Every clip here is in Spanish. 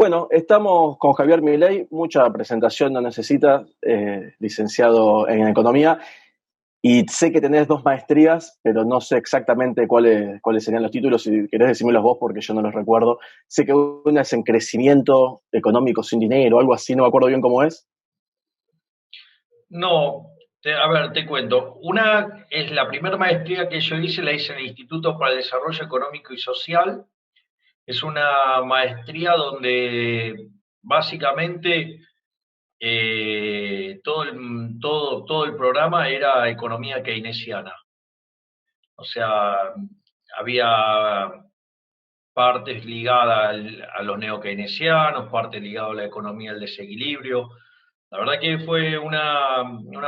Bueno, estamos con Javier Milei, mucha presentación no necesita, licenciado en Economía, y sé que tenés dos maestrías, pero no sé exactamente cuáles serían los títulos, si querés decírmelos vos porque yo no los recuerdo. Sé que una es en crecimiento económico sin dinero, algo así, no me acuerdo bien cómo es. No, a ver, te cuento. Una es la primera maestría que yo hice, la hice en el Instituto para el Desarrollo Económico y Social. Es una maestría donde básicamente todo el programa era economía keynesiana. O sea, había partes ligadas a los neokeynesianos, partes ligadas a la economía del desequilibrio. La verdad que fue una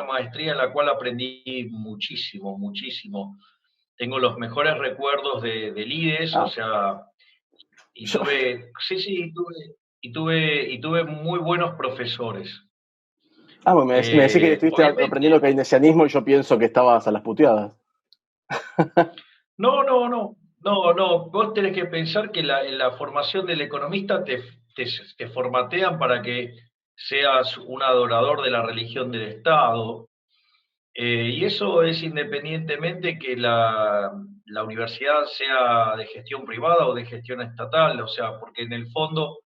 maestría en la cual aprendí muchísimo, muchísimo. Tengo los mejores recuerdos del IDES, o Ah, sea, y yo, tuve, sí, sí, y tuve muy buenos profesores. bueno, me decís que estuviste aprendiendo Obviamente, keynesianismo y yo pienso que estabas a las puteadas. no, no, no, no, no. Vos tenés que pensar que en la formación del economista te formatean para que seas un adorador de la religión del Estado. Y eso es independientemente que la universidad sea de gestión privada o de gestión estatal, o sea, porque en el fondo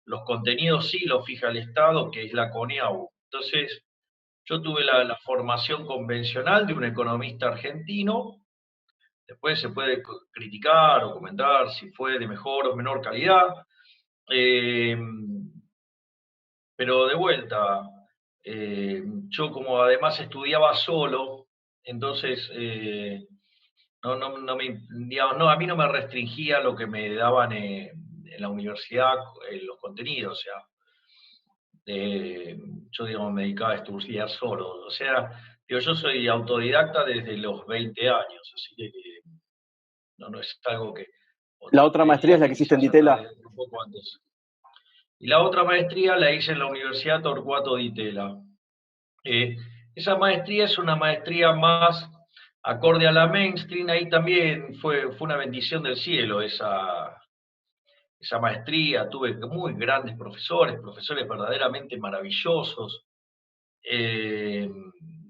los contenidos sí los fija el Estado, que es la CONIAU. Entonces, yo tuve la formación convencional de un economista argentino. Después se puede criticar o comentar si fue de mejor o menor calidad, eh, pero de vuelta, yo como además estudiaba solo, entonces digamos, no, a mí no me restringía lo que me daban en la universidad, los contenidos, o sea, eh, yo digamos, me dedicaba a estudiar solo, o sea, digo, yo soy autodidacta desde los 20 años, así que no es algo que, o La otra te maestría es diría la que que hiciste en quizás hasta Ditela. de un poco antes. Y la otra maestría la hice en la Universidad Torcuato Di Tella. Eh, Esa maestría es una maestría más acorde a la mainstream, ahí también fue una bendición del cielo esa maestría, tuve muy grandes profesores verdaderamente maravillosos, eh,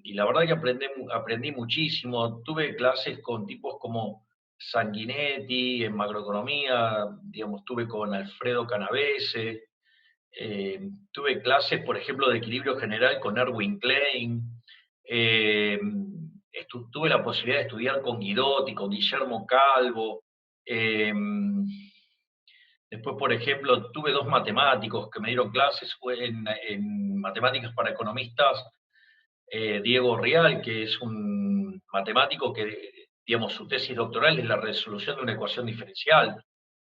y la verdad que aprendí muchísimo. Tuve clases con tipos como Sanguinetti en macroeconomía, digamos, tuve con Alfredo Canavese, tuve clases, por ejemplo, de equilibrio general con Erwin Klein, eh, tuve la posibilidad de estudiar con Guidotti, con Guillermo Calvo. eh, Después, por ejemplo, tuve dos matemáticos que me dieron clases en matemáticas para economistas, Diego Rial, que es un matemático que, digamos, su tesis doctoral es la resolución de una ecuación diferencial,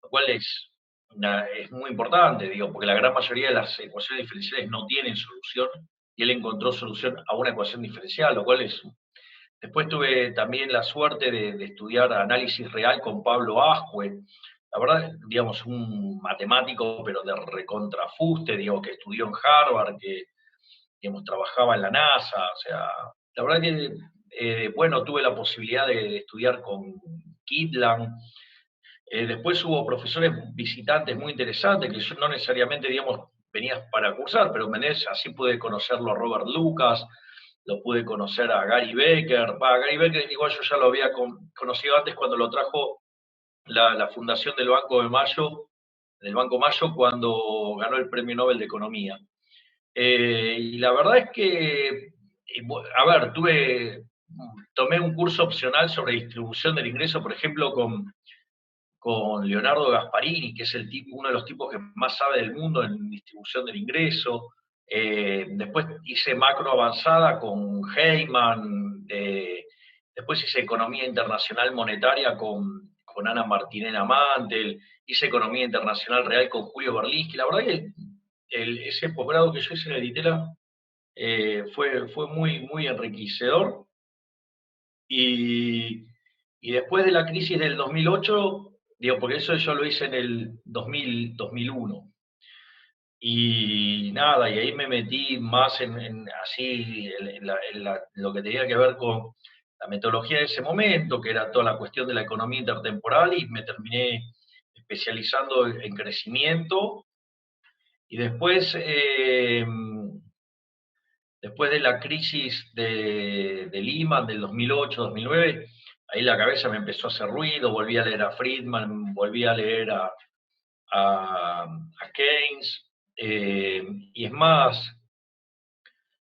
lo cual es muy importante, digo, porque la gran mayoría de las ecuaciones diferenciales no tienen solución, y él encontró solución a una ecuación diferencial, lo cual es... Después tuve también la suerte de estudiar análisis real con Pablo Ascue, la verdad, digamos, un matemático, pero de recontrafuste, digo, que estudió en Harvard, que digamos, trabajaba en la NASA, o sea, la verdad que, bueno, tuve la posibilidad de estudiar con Kitlan. Después hubo profesores visitantes muy interesantes, que yo no necesariamente, digamos, venías para cursar, pero así pude conocerlo a Robert Lucas, lo pude conocer a Gary Becker. Gary Becker igual yo ya lo había conocido antes cuando lo trajo la fundación del Banco Mayo, cuando ganó el Premio Nobel de Economía. Y la verdad es que, a ver, tomé un curso opcional sobre distribución del ingreso, por ejemplo, con Leonardo Gasparini, que es uno de los tipos que más sabe del mundo en distribución del ingreso. Después hice macro avanzada con Heyman. Después hice economía internacional monetaria con Ana Martinena Mantel. Hice economía internacional real con Julio Berlinski. La verdad que ese posgrado que yo hice en el Itela fue muy, muy enriquecedor. Y, y después de la crisis del 2008, digo, porque eso yo lo hice en el 2001. Y nada, y ahí me metí más así, lo que tenía que ver con la metodología de ese momento, que era toda la cuestión de la economía intertemporal, y me terminé especializando en crecimiento. Y después, después de la crisis de Lehman del 2008-2009, ahí la cabeza me empezó a hacer ruido, volví a leer a Friedman, volví a leer a Keynes, y es más,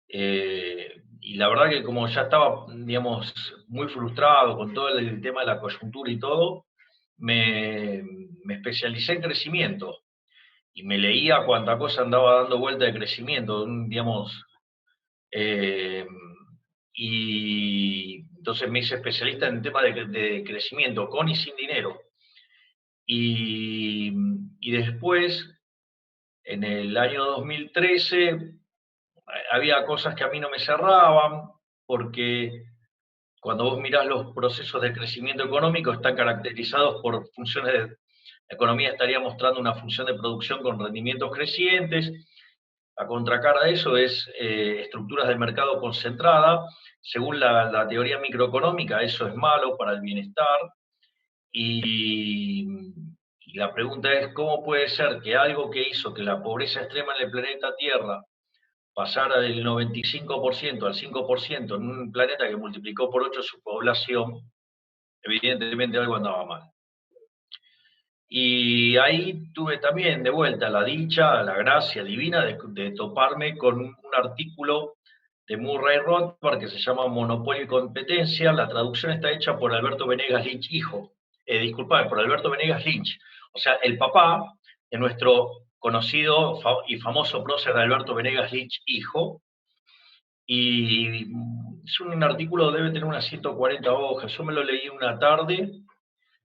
y la verdad que como ya estaba, digamos, muy frustrado con todo el tema de la coyuntura y todo, me especialicé en crecimiento y me leía cuánta cosa andaba dando vuelta de crecimiento, digamos, eh, y entonces me hice especialista en temas de crecimiento, con y sin dinero. Y después, en el año 2013, había cosas que a mí no me cerraban, porque cuando vos mirás los procesos de crecimiento económico, están caracterizados por funciones de... La economía estaría mostrando una función de producción con rendimientos crecientes. La contracara de eso es estructuras de mercado concentrada. Según la teoría microeconómica, eso es malo para el bienestar. Y, y la pregunta es, ¿cómo puede ser que algo que hizo que la pobreza extrema en el planeta Tierra pasara del 95% al 5% en un planeta que multiplicó por 8 su población, evidentemente algo andaba mal? Y ahí tuve también de vuelta la dicha, la gracia divina de toparme con un artículo de Murray Rothbard que se llama Monopolio y Competencia. La traducción está hecha por Alberto Venegas Lynch, hijo. Disculpad, por Alberto Venegas Lynch. O sea, el papá de nuestro conocido y famoso prócer Alberto Venegas Lynch, hijo. Y es un artículo, debe tener unas 140 hojas. Yo me lo leí una tarde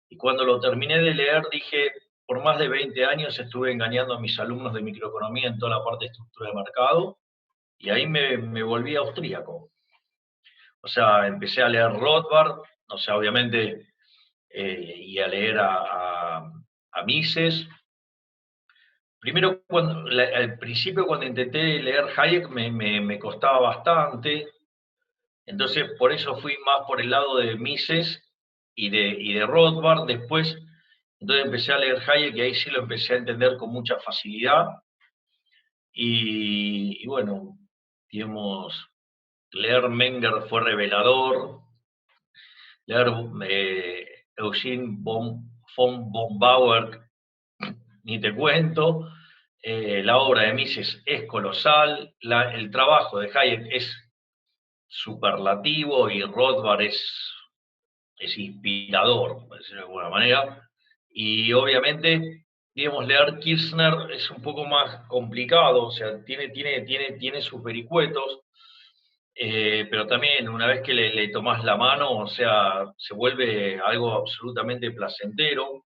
y cuando lo terminé de leer dije, por más de 20 años estuve engañando a mis alumnos de microeconomía en toda la parte de estructura de mercado, y ahí me volví austríaco. O sea, empecé a leer Rothbard, o sea, obviamente, y a leer a Mises. Primero, al principio cuando intenté leer Hayek me costaba bastante, entonces por eso fui más por el lado de Mises y de Rothbard. Después, entonces empecé a leer Hayek y ahí sí lo empecé a entender con mucha facilidad. Y bueno, digamos, leer Menger fue revelador, leer Eugene von Bauer, ni te cuento. La obra de Mises es colosal, el trabajo de Hayek es superlativo y Rothbard es inspirador, por decirlo de alguna manera. Y obviamente, digamos, leer Kirchner es un poco más complicado, o sea, tiene sus vericuetos, pero también una vez que le tomás la mano, o sea, se vuelve algo absolutamente placentero.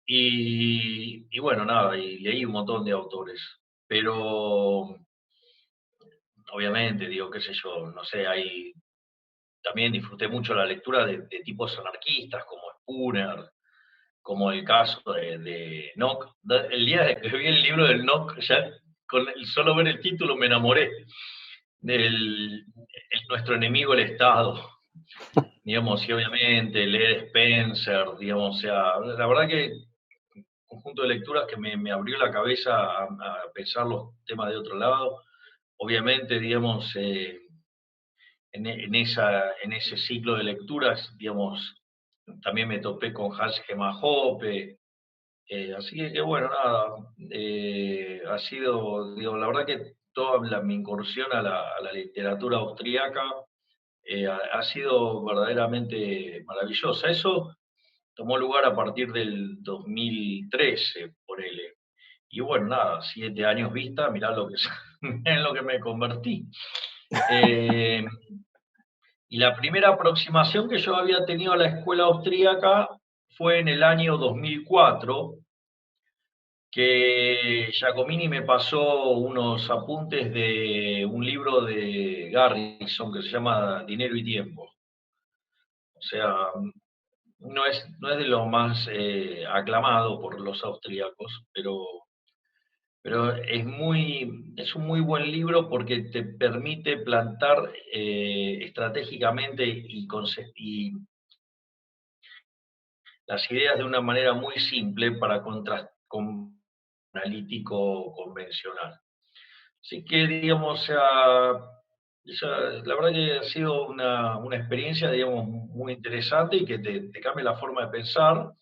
Y bueno, nada, y leí un montón de autores, pero obviamente, digo, qué sé yo, no sé, también disfruté mucho la lectura de tipos anarquistas como Spooner, como el caso de Nock. El día de que vi el libro del Nock, ya con solo ver el título me enamoré del nuestro enemigo el Estado, digamos, y obviamente leer Spencer, digamos, o sea, la verdad que conjunto de lecturas que me abrió la cabeza a pensar los temas de otro lado. Obviamente, digamos, en ese ciclo de lecturas, digamos, también me topé con Hans Gemma Hoppe, así que bueno, nada, ha sido, digo, la verdad que toda mi incursión a la literatura austríaca ha sido verdaderamente maravillosa. Eso tomó lugar a partir del 2013, por él. Y bueno, nada, 7 años vista, mirá lo que, en lo que me convertí. Eh, y la primera aproximación que yo había tenido a la escuela austríaca fue en el año 2004, que Giacomini me pasó unos apuntes de un libro de Garrison que se llama Dinero y Tiempo. O sea, no es de lo más aclamado por los austríacos, pero es un muy buen libro porque te permite plantar estratégicamente y las ideas de una manera muy simple para contrastar con analítico convencional. Así que, digamos, la verdad que ha sido una experiencia, digamos, muy interesante y que te cambia la forma de pensar.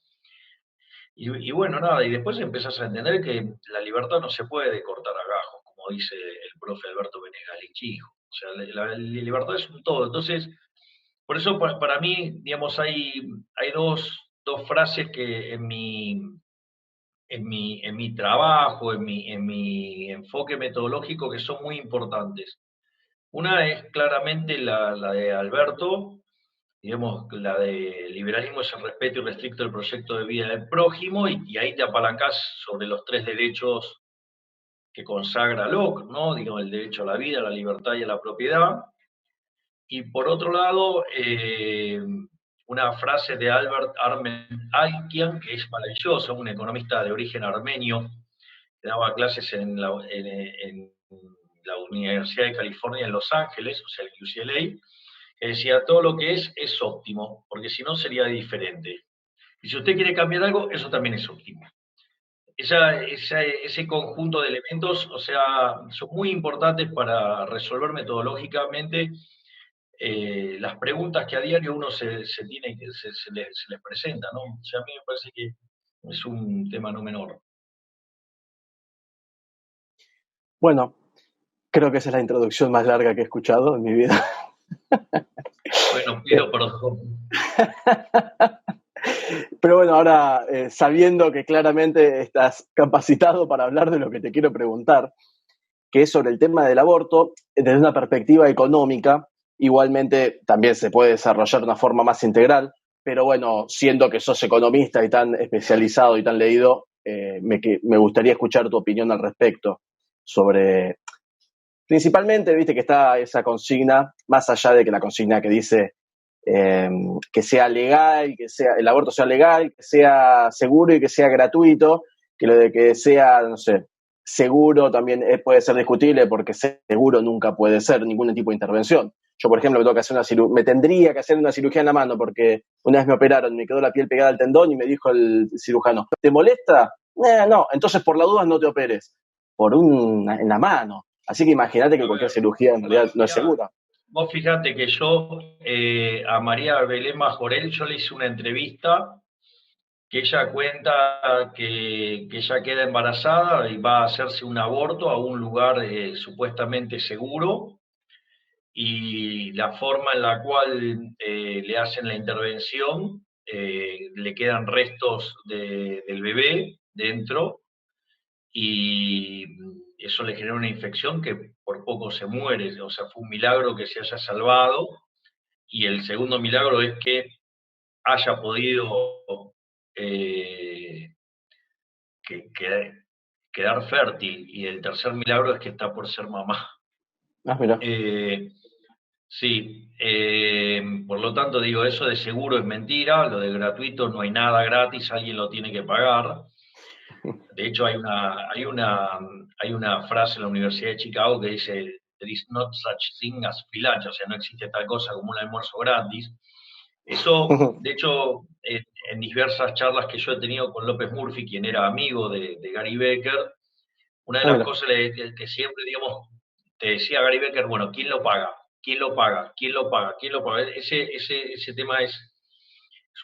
Y bueno, nada, y después empezás a entender que la libertad no se puede cortar a gajos, como dice el profe Alberto Benegalich, hijo. O sea, la libertad es un todo. Entonces, por eso para mí, digamos, hay dos frases que en mi trabajo, en mi enfoque metodológico, que son muy importantes. Una es claramente la de Alberto, digamos, la de liberalismo es el respeto irrestricto del proyecto de vida del prójimo, y ahí te apalancás sobre los tres derechos que consagra Locke, ¿no? Digamos, el derecho a la vida, a la libertad y a la propiedad. Y por otro lado, una frase de Albert Armen Alkian, que es maravillosa, un economista de origen armenio, que daba clases en la Universidad de California en Los Ángeles, o sea, el UCLA, que decía, todo lo que es óptimo, porque si no sería diferente. Y si usted quiere cambiar algo, eso también es óptimo. Ese conjunto de elementos, o sea, son muy importantes para resolver metodológicamente las preguntas que a diario uno se les presenta, ¿no? O sea, a mí me parece que es un tema no menor. Bueno, creo que esa es la introducción más larga que he escuchado en mi vida. Bueno, pido perdón. Pero bueno, ahora sabiendo que claramente estás capacitado para hablar de lo que te quiero preguntar, que es sobre el tema del aborto, desde una perspectiva económica, igualmente también se puede desarrollar de una forma más integral, pero bueno, siendo que sos economista y tan especializado y tan leído, me gustaría escuchar tu opinión al respecto sobre, principalmente, viste que está esa consigna, más allá de que la consigna que dice que sea legal, que sea el aborto sea legal, que sea seguro y que sea gratuito, que lo de que sea, no sé, seguro también puede ser discutible porque seguro nunca puede ser ningún tipo de intervención. Yo, por ejemplo, me tendría que hacer una cirugía en la mano porque una vez me operaron, me quedó la piel pegada al tendón y me dijo el cirujano, ¿te molesta? No, entonces por la duda no te operes, en la mano. Así que imagínate que cualquier cirugía en realidad no es segura. Vos fíjate que yo a María Belén Majorel, yo le hice una entrevista que ella cuenta que ella queda embarazada y va a hacerse un aborto a un lugar supuestamente seguro, y la forma en la cual le hacen la intervención, le quedan restos del bebé dentro, y eso le genera una infección que por poco se muere. O sea, fue un milagro que se haya salvado, y el segundo milagro es que haya podido eh, quedar fértil, y el tercer milagro es que está por ser mamá. Mira. Sí, por lo tanto digo, eso de seguro es mentira, lo de gratuito no hay nada gratis, alguien lo tiene que pagar. De hecho, hay una frase en la Universidad de Chicago que dice, there is not such thing as free lunch, o sea, no existe tal cosa como un almuerzo gratis. Eso, de hecho, en diversas charlas que yo he tenido con López Murphy, quien era amigo de Gary Becker, una de las cosas que siempre, digamos, te decía Gary Becker, bueno, ¿quién lo paga? ¿Quién lo paga? ¿Quién lo paga? ¿Quién lo paga? Ese tema es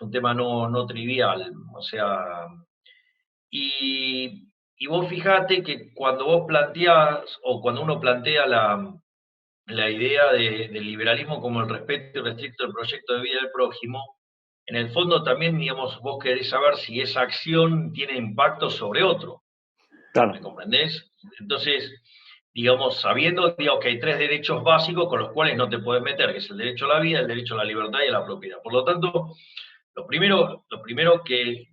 un tema no trivial. O sea, y vos fijate que cuando vos planteás, o cuando uno plantea la idea del liberalismo como el respeto irrestricto del proyecto de vida del prójimo, en el fondo también, digamos, vos querés saber si esa acción tiene impacto sobre otro. Claro. ¿Me comprendés? Entonces, digamos, sabiendo, digamos, que hay tres derechos básicos con los cuales no te puedes meter, que es el derecho a la vida, el derecho a la libertad y a la propiedad. Por lo tanto, lo primero que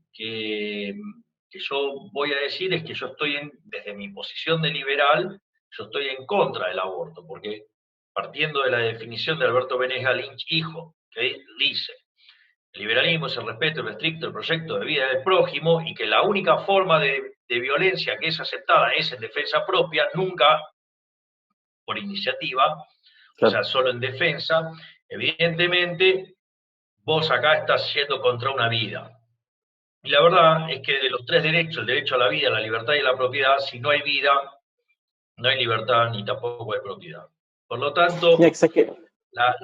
yo voy a decir es que yo desde mi posición de liberal, yo estoy en contra del aborto, porque partiendo de la definición de Alberto Benesga Lynch, hijo, que dice, el liberalismo es el respeto irrestricto del proyecto de vida del prójimo, y que la única forma de violencia que es aceptada es en defensa propia, nunca por iniciativa, claro. O sea, solo en defensa. Evidentemente, vos acá estás yendo contra una vida. Y la verdad es que de los tres derechos, el derecho a la vida, la libertad y la propiedad, si no hay vida, no hay libertad ni tampoco hay propiedad. Por lo Mira, tanto, que, sabes que, la,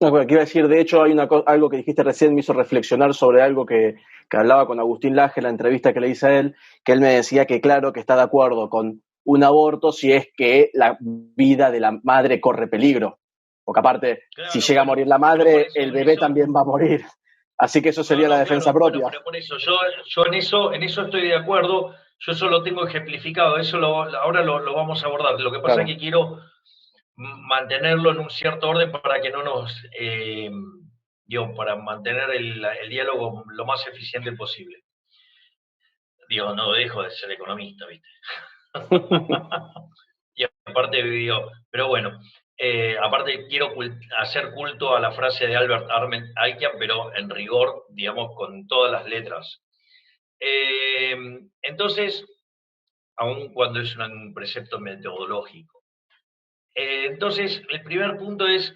no, bueno, que iba a decir, de hecho, hay algo que dijiste recién me hizo reflexionar sobre algo que hablaba con Agustín Laje en la entrevista que le hice a él, que él me decía que claro, que está de acuerdo con un aborto si es que la vida de la madre corre peligro. Porque aparte, si claro, llega a bueno, morir la pero por madre, eso, el bebé también va a morir. Así que eso no, sería la no, defensa claro, bueno, propia. pero por eso, yo en eso estoy de acuerdo, yo eso lo tengo ejemplificado, eso ahora lo vamos a abordar. Lo que pasa es Claro. que quiero mantenerlo en un cierto orden para que no nos, digo, para mantener el diálogo lo más eficiente posible. Digo, no dejo de ser economista, ¿viste? Y aparte, digo, pero bueno, aparte quiero hacer culto a la frase de Albert Einstein, pero en rigor, digamos, con todas las letras. Eh, entonces, aun cuando es un precepto metodológico. Entonces, el primer punto es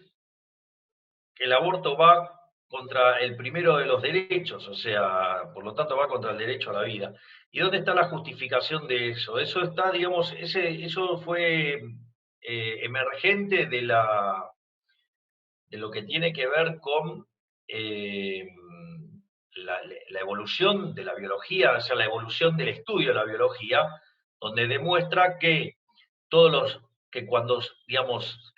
que el aborto va contra el primero de los derechos, o sea, por lo tanto va contra el derecho a la vida. ¿Y dónde está la justificación de eso? Eso está, digamos, eso fue emergente de lo que tiene que ver con eh, la evolución de la biología, o sea, la evolución del estudio de la biología, donde demuestra que todos los, que cuando, digamos,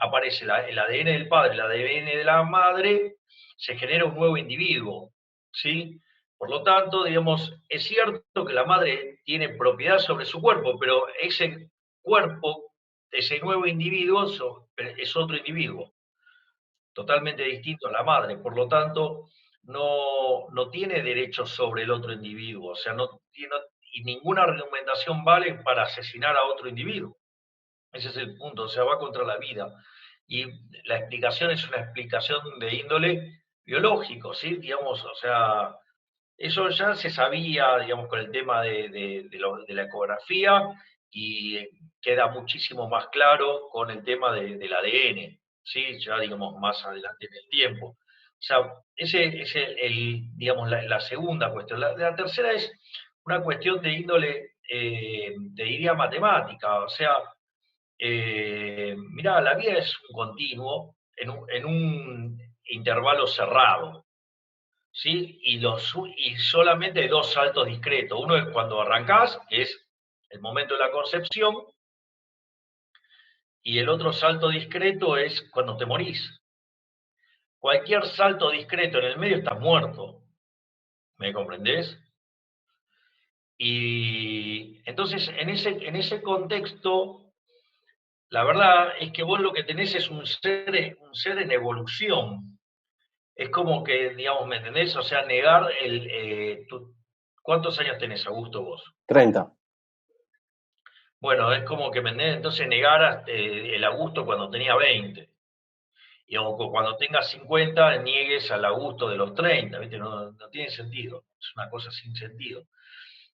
aparece el ADN del padre, el ADN de la madre, se genera un nuevo individuo, ¿sí? Por lo tanto, digamos, es cierto que la madre tiene propiedad sobre su cuerpo, pero ese cuerpo, ese nuevo individuo, es otro individuo, totalmente distinto a la madre. Por lo tanto, no tiene derechos sobre el otro individuo, o sea, y ninguna argumentación vale para asesinar a otro individuo. Ese es el punto, o sea, va contra la vida. Y la explicación es una explicación de índole biológico, ¿sí? Digamos, o sea, eso ya se sabía, digamos, con el tema de la ecografía y queda muchísimo más claro con el tema del ADN, ¿sí? Ya, digamos, más adelante en el tiempo. O sea, ese es digamos, la segunda cuestión. La tercera es una cuestión de índole, te diría, matemática. O sea, mirá, la vida es un continuo en un intervalo cerrado. ¿Sí? Y solamente hay dos saltos discretos. Uno es cuando arrancás, que es el momento de la concepción, y el otro salto discreto es cuando te morís. Cualquier salto discreto en el medio estás muerto. ¿Me comprendés? Y entonces, en ese contexto, la verdad es que vos lo que tenés es un ser en evolución. Es como que, digamos, ¿me entendés? O sea, negar ¿cuántos años tenés, Augusto, vos? 30. Bueno, es como que entonces negara el Augusto cuando tenía 20. Y o cuando tengas 50 niegues al Augusto de los 30, ¿viste? No tiene sentido. Es una cosa sin sentido.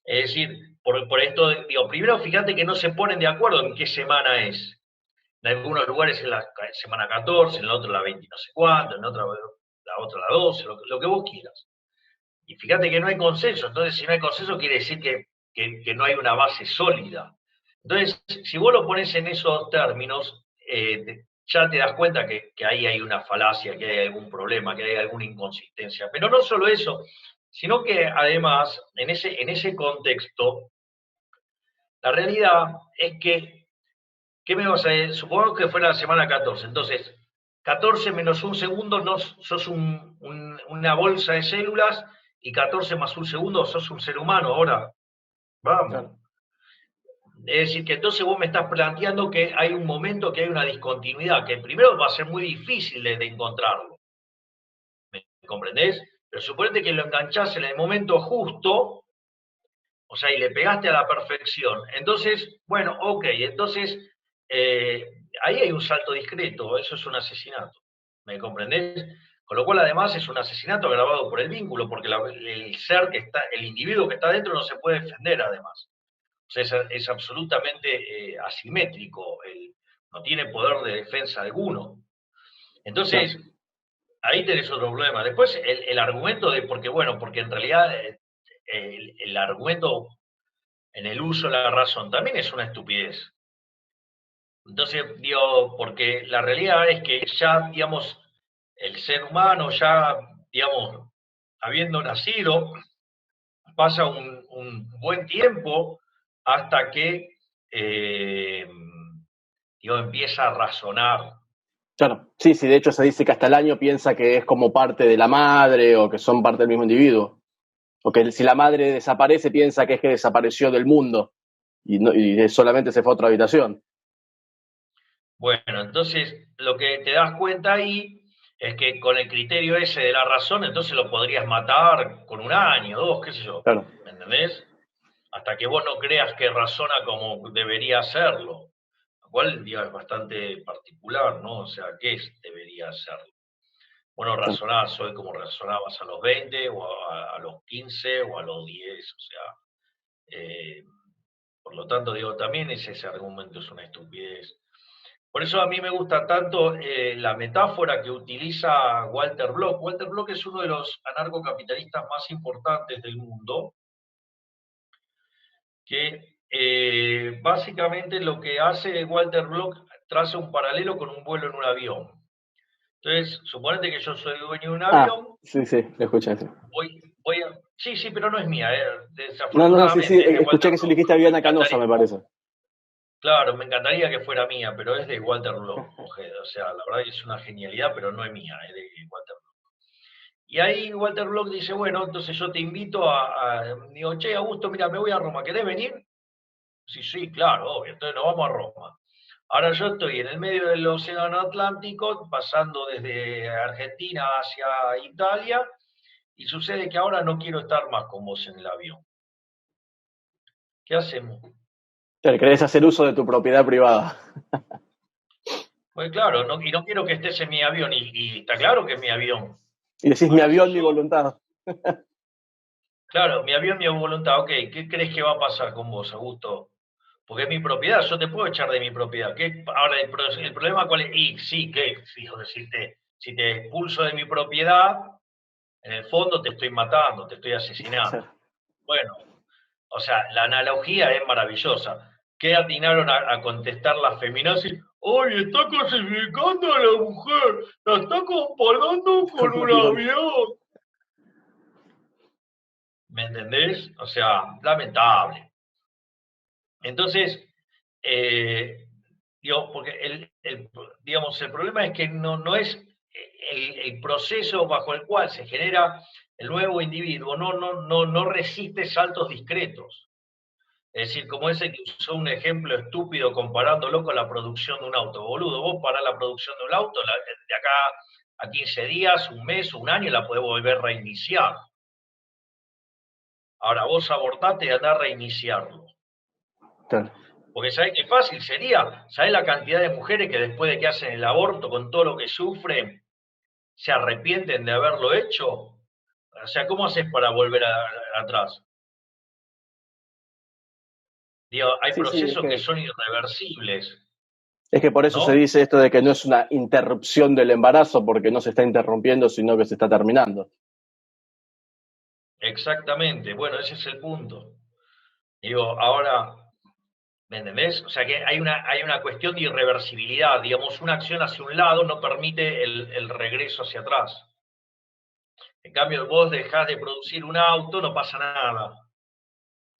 Es decir, por esto, digo, primero fíjate que no se ponen de acuerdo en qué semana es. En algunos lugares es la semana 14, en el otro la 20 no sé cuánto, en otra la otra la 12, lo que vos quieras. Y fíjate que no hay consenso. Entonces, si no hay consenso, quiere decir que no hay una base sólida. Entonces, si vos lo pones en esos términos, ya te das cuenta que ahí hay una falacia, que hay algún problema, que hay alguna inconsistencia. Pero no solo eso, sino que además, en ese contexto, la realidad es que, ¿qué me vas a decir? Supongamos que fuera la semana 14. Entonces, 14 menos un segundo no, sos una bolsa de células y 14 más un segundo sos un ser humano. Ahora, vamos. Claro. Es decir, que entonces vos me estás planteando que hay un momento que hay una discontinuidad, que primero va a ser muy difícil de encontrarlo. ¿Me comprendés? Pero suponete que lo enganchás en el momento justo, o sea, y le pegaste a la perfección. Entonces, bueno, ok, entonces eh, ahí hay un salto discreto, eso es un asesinato. ¿Me comprendés? Con lo cual, además, es un asesinato agravado por el vínculo, porque el ser que está, el individuo que está dentro no se puede defender, además. O sea, es absolutamente asimétrico, no tiene poder de defensa alguno. Claro. Entonces, ahí tenés otro problema. Después el argumento de, porque en realidad el argumento en el uso de la razón también es una estupidez. Entonces, digo, porque la realidad es que ya, digamos, el ser humano ya, digamos, habiendo nacido, pasa un buen tiempo hasta que, digo, empieza a razonar. Claro, sí, sí, de hecho se dice que hasta el año piensa que es como parte de la madre o que son parte del mismo individuo. O que si la madre desaparece piensa que es que desapareció del mundo y solamente se fue a otra habitación. Bueno, entonces lo que te das cuenta ahí es que con el criterio ese de la razón, entonces lo podrías matar con un año, dos, qué sé yo. Claro. ¿Me entendés? Hasta que vos no creas que razona como debería hacerlo. Lo cual, digo, es bastante particular, ¿no? O sea, ¿qué es debería hacerlo? Bueno, razonás hoy como razonabas a los 20 o a los 15 o a los 10, o sea, por lo tanto, digo, también ese argumento es una estupidez. Por eso a mí me gusta tanto la metáfora que utiliza Walter Block. Walter Block es uno de los anarcocapitalistas más importantes del mundo, que básicamente lo que hace Walter Block traza un paralelo con un vuelo en un avión. Entonces, suponete que yo soy dueño de un avión. Sí, sí, lo escuché eso. Sí, sí, pero no es mía, No, sí, sí, desafortunadamente, es de escuché Walter que se le Block. dijiste a Viana Canosa, me parece. Claro, me encantaría que fuera mía, pero es de Walter Block, Ojeda. O sea, la verdad que es una genialidad, pero no es mía, es de Walter Block. Y ahí Walter Block dice, bueno, entonces yo te invito digo, che, Augusto, mira, me voy a Roma, ¿querés venir? Sí, sí, claro, obvio, entonces nos vamos a Roma. Ahora yo estoy en el medio del Océano Atlántico, pasando desde Argentina hacia Italia, y sucede que ahora no quiero estar más con vos en el avión. ¿Qué hacemos? Querés hacer uso de tu propiedad privada. Pues claro, y no quiero que estés en mi avión, y está claro que es mi avión. Y decís, mi Ahora, si avión, mi yo, voluntad. claro, mi avión, mi voluntad, ok, ¿qué crees que va a pasar con vos, Augusto? Porque es mi propiedad, yo te puedo echar de mi propiedad. Ahora, el problema cuál es, y sí, que si te expulso de mi propiedad, en el fondo te estoy matando, te estoy asesinando. Bueno, o sea, la analogía es maravillosa. ¿Qué atinaron a contestar las feminazis? ¡Oye, está cosificando a la mujer! ¡La está comparando con un avión! ¿Me entendés? O sea, lamentable. Entonces, digo, porque digamos, el problema es que no es el proceso bajo el cual se genera el nuevo individuo, no resiste saltos discretos. Es decir, como ese que usó un ejemplo estúpido comparándolo con la producción de un auto. Boludo, vos parás la producción de un auto, de acá a 15 días, un mes, un año, la podés volver a reiniciar. Ahora vos abortate y andá a reiniciarlo. Claro. Porque ¿sabés qué fácil sería? ¿Sabés la cantidad de mujeres que después de que hacen el aborto, con todo lo que sufren, se arrepienten de haberlo hecho? O sea, ¿cómo haces para volver atrás? Digo, hay Sí, sí, procesos que son irreversibles. es que por eso se ¿No? dice esto de que no es una interrupción del embarazo porque no se está interrumpiendo, sino que se está terminando. Exactamente. Bueno, ese es el punto. Digo, ahora, ¿me entendés? O sea que hay una cuestión de irreversibilidad. Digamos, una acción hacia un lado no permite el regreso hacia atrás. En cambio, vos dejás de producir un auto, no pasa nada.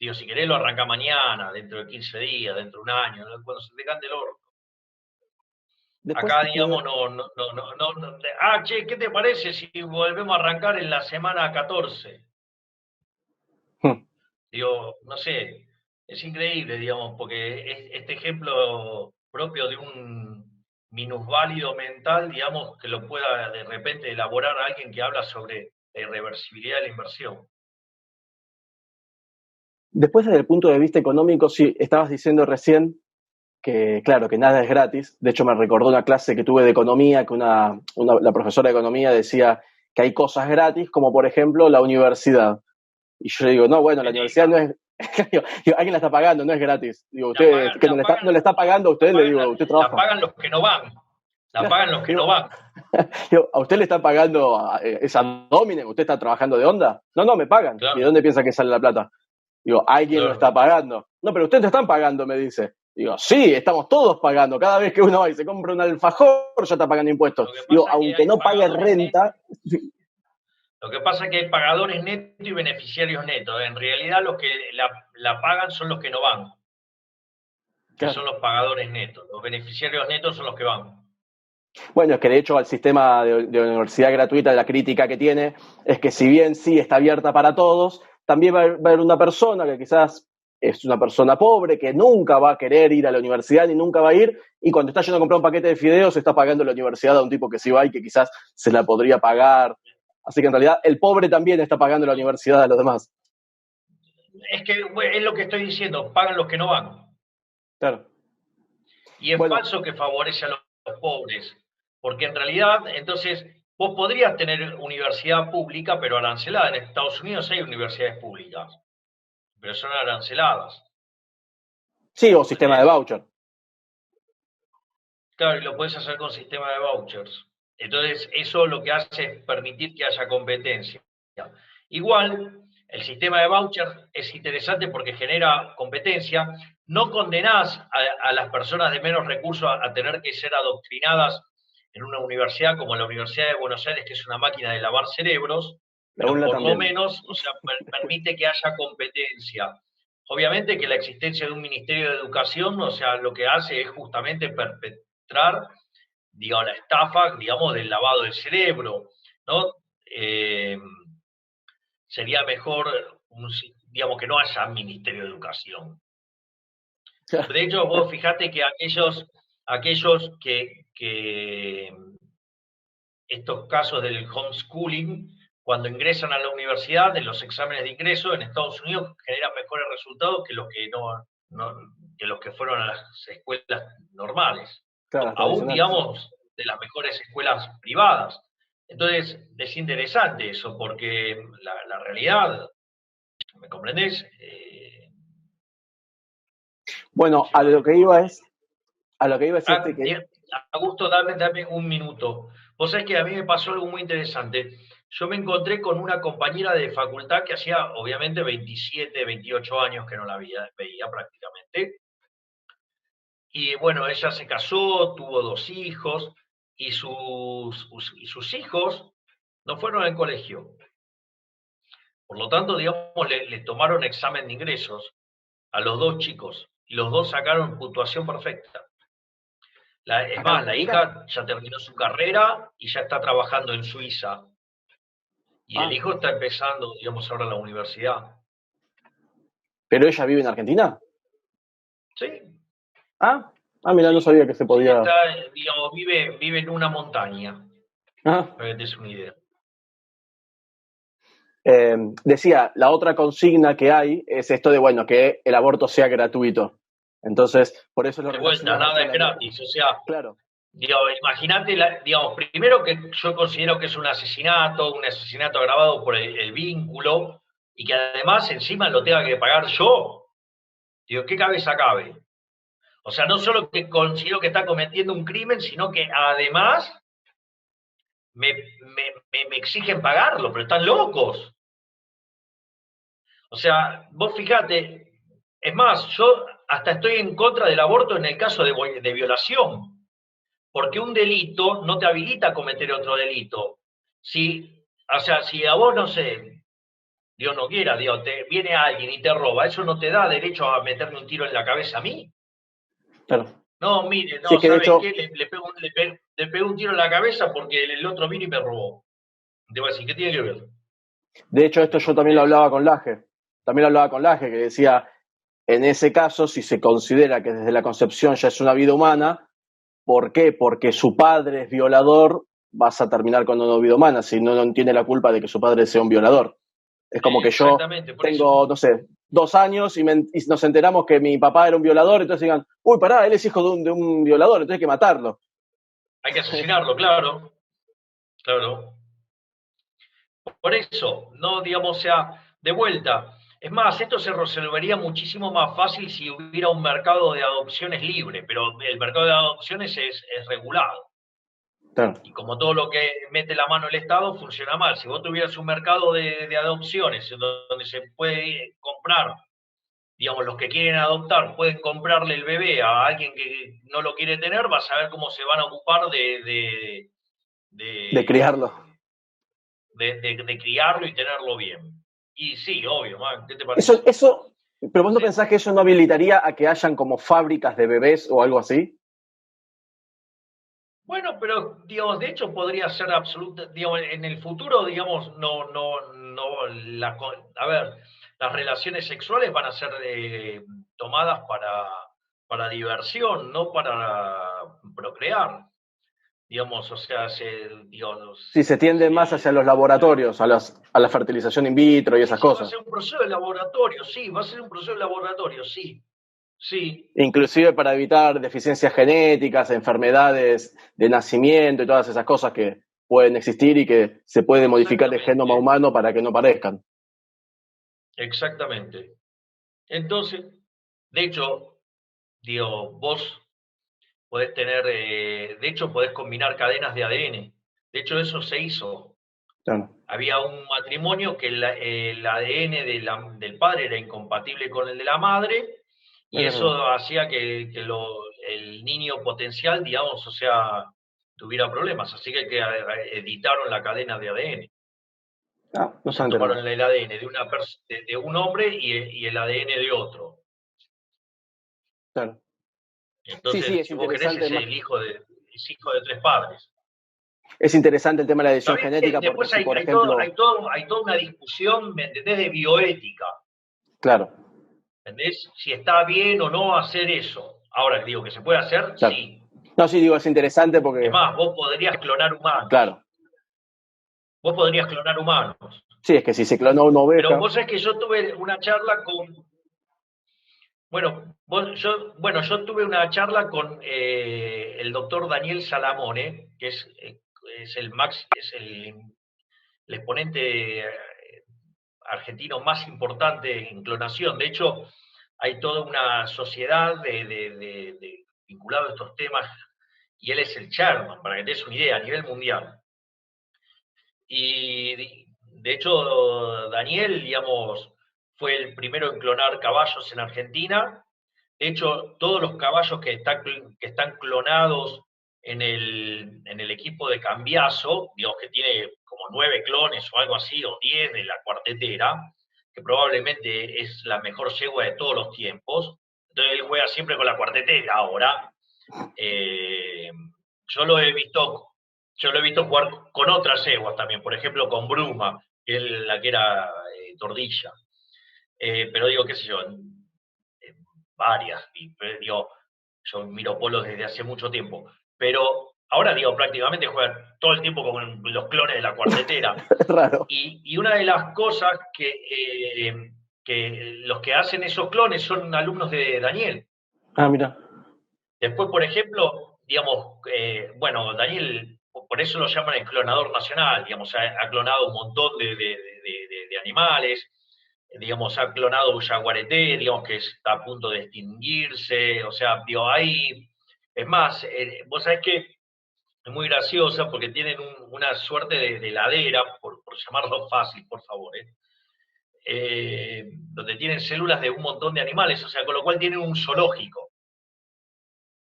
Digo, si querés lo arranca mañana, dentro de 15 días, dentro de un año, cuando se te cante el orto. Después, Acá, digamos, no. Che, ¿qué te parece si volvemos a arrancar en la semana 14? Digo, no sé, es increíble, digamos, porque este ejemplo propio de un minusválido mental, digamos, que lo pueda de repente elaborar alguien que habla sobre la irreversibilidad de la inversión. después, desde el punto de vista económico, sí, estabas diciendo recién que, claro, que nada es gratis. De hecho, me recordó una clase que tuve de economía, que la profesora de economía decía que hay cosas gratis, como por ejemplo la universidad. Y yo digo, no, bueno, la universidad no es... digo, alguien la está pagando, no es gratis. Digo, usted que no le está pagando a usted, le digo, usted La trabaja. pagan los que no van. La pagan los que no van. Digo, ¿a usted le están pagando esa nómina? ¿Usted está trabajando de onda? No, no, me pagan. Claro, ¿Y de dónde piensa que sale la plata? Digo, alguien lo está claro. pagando. No, pero ustedes te están pagando, me dice. Digo, sí, estamos todos pagando. Cada vez que uno va y se compra un alfajor, ya está pagando impuestos. Lo que Digo, pasa es que aunque hay no pague pagadores netos. renta. Lo que pasa es que hay pagadores netos y beneficiarios netos. En realidad los que la pagan son los que no van, que Claro. son los pagadores netos. Los beneficiarios netos son los que van. Bueno, es que de hecho al sistema de universidad gratuita, la crítica que tiene es que si bien sí está abierta para todos, también va a haber una persona que quizás es una persona pobre, que nunca va a querer ir a la universidad ni nunca va a ir, y cuando está yendo a comprar un paquete de fideos está pagando la universidad a un tipo que sí va y que quizás se la podría pagar. Así que en realidad el pobre también está pagando la universidad a los demás. Es que es lo que estoy diciendo, pagan los que no van. Claro. Y es Bueno, falso que favorece a los pobres, porque en realidad, entonces, vos podrías tener universidad pública, pero arancelada. En Estados Unidos hay universidades públicas, pero son aranceladas. sí, o sistema de ¿Entendés? voucher. Claro, y lo puedes hacer con sistema de vouchers. Entonces, eso lo que hace es permitir que haya competencia. Igual, el sistema de vouchers es interesante porque genera competencia. No condenás a las personas de menos recursos a tener que ser adoctrinadas en una universidad como la Universidad de Buenos Aires, que es una máquina de lavar cerebros, La pero UNLA por lo también. menos, o sea, permite que haya competencia. Obviamente que la existencia de un Ministerio de Educación, o sea, lo que hace es justamente perpetrar, digamos, la estafa, digamos, del lavado del cerebro, ¿no? Eh, Sería mejor, digamos, que no haya Ministerio de Educación. De hecho, vos fijate que aquellos que estos casos del homeschooling, cuando ingresan a la universidad, en los exámenes de ingreso en Estados Unidos generan mejores resultados que los que que los que fueron a las escuelas normales, Claro, o las aún tradicionales. digamos de las mejores escuelas privadas. Entonces es interesante eso, porque la realidad, ¿me comprendés? Bueno, Lleva a lo que iba es este que, Augusto, dame un minuto. Vos sabés que a mí me pasó algo muy interesante. Yo me encontré con una compañera de facultad que hacía, obviamente, 27, 28 años que no la veía prácticamente. Y bueno, ella se casó, tuvo 2 hijos, y sus hijos no fueron al colegio. Por lo tanto, digamos, le tomaron examen de ingresos a los 2 chicos, y los dos sacaron puntuación perfecta. Es acá en más, la Argentina. hija ya terminó su carrera y ya está trabajando en Suiza. Y el Ah, hijo está empezando, digamos, ahora la universidad. pero ella vive en Argentina. Sí, Ah, mira, no sí, sabía que se sí, podía. digamos, vive en una montaña, Ah, para que te des una idea. decía, la otra consigna que hay es esto de, bueno, que el aborto sea gratuito. Entonces, por eso lo De vuelta, relacionaba nada con es la ley. gratis. O sea, Claro, digamos, imagínate, digamos, primero que yo considero que es un asesinato agravado por el vínculo, y que además encima lo tenga que pagar yo. Digo, ¿qué cabeza cabe? O sea, no solo que considero que está cometiendo un crimen, sino que además me exigen pagarlo, pero están locos. O sea, vos fijate, es más, yo hasta estoy en contra del aborto en el caso de violación, porque un delito no te habilita a cometer otro delito. Si, o sea, si a vos, no sé, Dios no quiera, Dios, te viene alguien y te roba, eso no te da derecho a meterme un tiro en la cabeza a mí. claro. No, mire, Sí, no, es que de ¿saben hecho, qué? Le pego un tiro en la cabeza porque el otro vino y me robó. Te voy a decir, ¿qué tiene que ver? esto yo también lo ¿Entendés? hablaba con Laje. También lo hablaba con Laje, que decía, en ese caso, si se considera que desde la concepción ya es una vida humana, ¿por qué? Porque su padre es violador, vas a terminar con una vida humana, si no, no tiene la culpa de que su padre sea un violador. Es como que yo Exactamente, por eso tengo, no sé, 2 años y nos enteramos que mi papá era un violador, entonces digan, uy, pará, él es hijo de un violador, entonces hay que matarlo. hay que asesinarlo, claro, claro. Por eso, no, digamos, o sea, de vuelta. Es más, esto se resolvería muchísimo más fácil si hubiera un mercado de adopciones libre, pero el mercado de adopciones es regulado. Claro. Y como todo lo que mete la mano el Estado funciona mal. Si vos tuvieras un mercado de adopciones donde se puede comprar, digamos, los que quieren adoptar pueden comprarle el bebé a alguien que no lo quiere tener, vas a ver cómo se van a ocupar De criarlo. de criarlo y tenerlo bien. Y sí, obvio, man, ¿qué te Eso, parece? eso, pero vos no pensás que eso no habilitaría a que hayan como fábricas de bebés o algo así. Bueno, pero digamos, de hecho podría ser absoluta, digamos, en el futuro, digamos, a ver, las relaciones sexuales van a ser tomadas para diversión, no para procrear, digamos, o sea, Si se tiende más hacia los laboratorios, a la fertilización in vitro y sí, esas sí, va a cosas. ser un proceso de laboratorio, sí, va a ser un proceso de laboratorio, sí, sí, Inclusive para evitar deficiencias genéticas, enfermedades de nacimiento y todas esas cosas que pueden existir y que se puede modificar el genoma exactamente, humano para que no parezcan. exactamente. Entonces, de hecho, digo, vos podés tener, de hecho, podés combinar cadenas de ADN. De hecho, eso se hizo. Claro. Había un matrimonio que el ADN del padre era incompatible con el de la madre, y eso hacía que el niño potencial, digamos, o sea, tuviera problemas. Así que editaron la cadena de ADN. Ah, no O estaba sea, enterado. tomaron el ADN de un hombre y el ADN de otro. Claro. Sí, sí, Entonces, es si vos querés, interesante. es hijo de tres padres. Es interesante el tema de la edición También genética porque después si, por ejemplo, hay toda una discusión, ¿me entendés?, de bioética. claro, ¿Entendés? Si está bien o no hacer eso. Ahora, digo, que se puede hacer, claro. sí. No, sí, digo, es interesante Es porque, más, vos podrías clonar humanos. claro, Vos podrías clonar humanos. sí, es que si se clonó una Pero oveja, vos sabés que yo tuve una charla yo tuve una charla con el doctor Daniel Salamone, que es el exponente argentino más importante en clonación. De hecho, hay toda una sociedad vinculada a estos temas y él es el chairman, para que te des una idea, a nivel mundial. Y de hecho, Daniel, digamos, fue el primero en clonar caballos en Argentina. De hecho, todos los caballos que están clonados en el equipo de Cambiaso, digamos que tiene como 9 clones o algo así, o 10 de la cuartetera, que probablemente es la mejor yegua de todos los tiempos. Entonces él juega siempre con la cuartetera ahora. Eh, yo lo he visto, yo lo he visto jugar con otras yeguas también, por ejemplo con Bruma, que es la que era tordilla. Pero digo, qué sé yo, varias, digo, yo miro polos desde hace mucho tiempo, pero ahora digo, prácticamente juegan todo el tiempo con los clones de la cuartetera. es raro. Y una de las cosas que los que hacen esos clones son alumnos de Daniel. Ah, mira, Después, por ejemplo, digamos, bueno, Daniel, por eso lo llaman el clonador nacional, digamos, ha clonado un montón de animales, digamos, ha clonado un jaguareté, digamos, que está a punto de extinguirse, o sea, digo, es más, vos sabés que es muy graciosa porque tienen una suerte de ladera, por llamarlo fácil, por favor, donde tienen células de un montón de animales, o sea, con lo cual tienen un zoológico,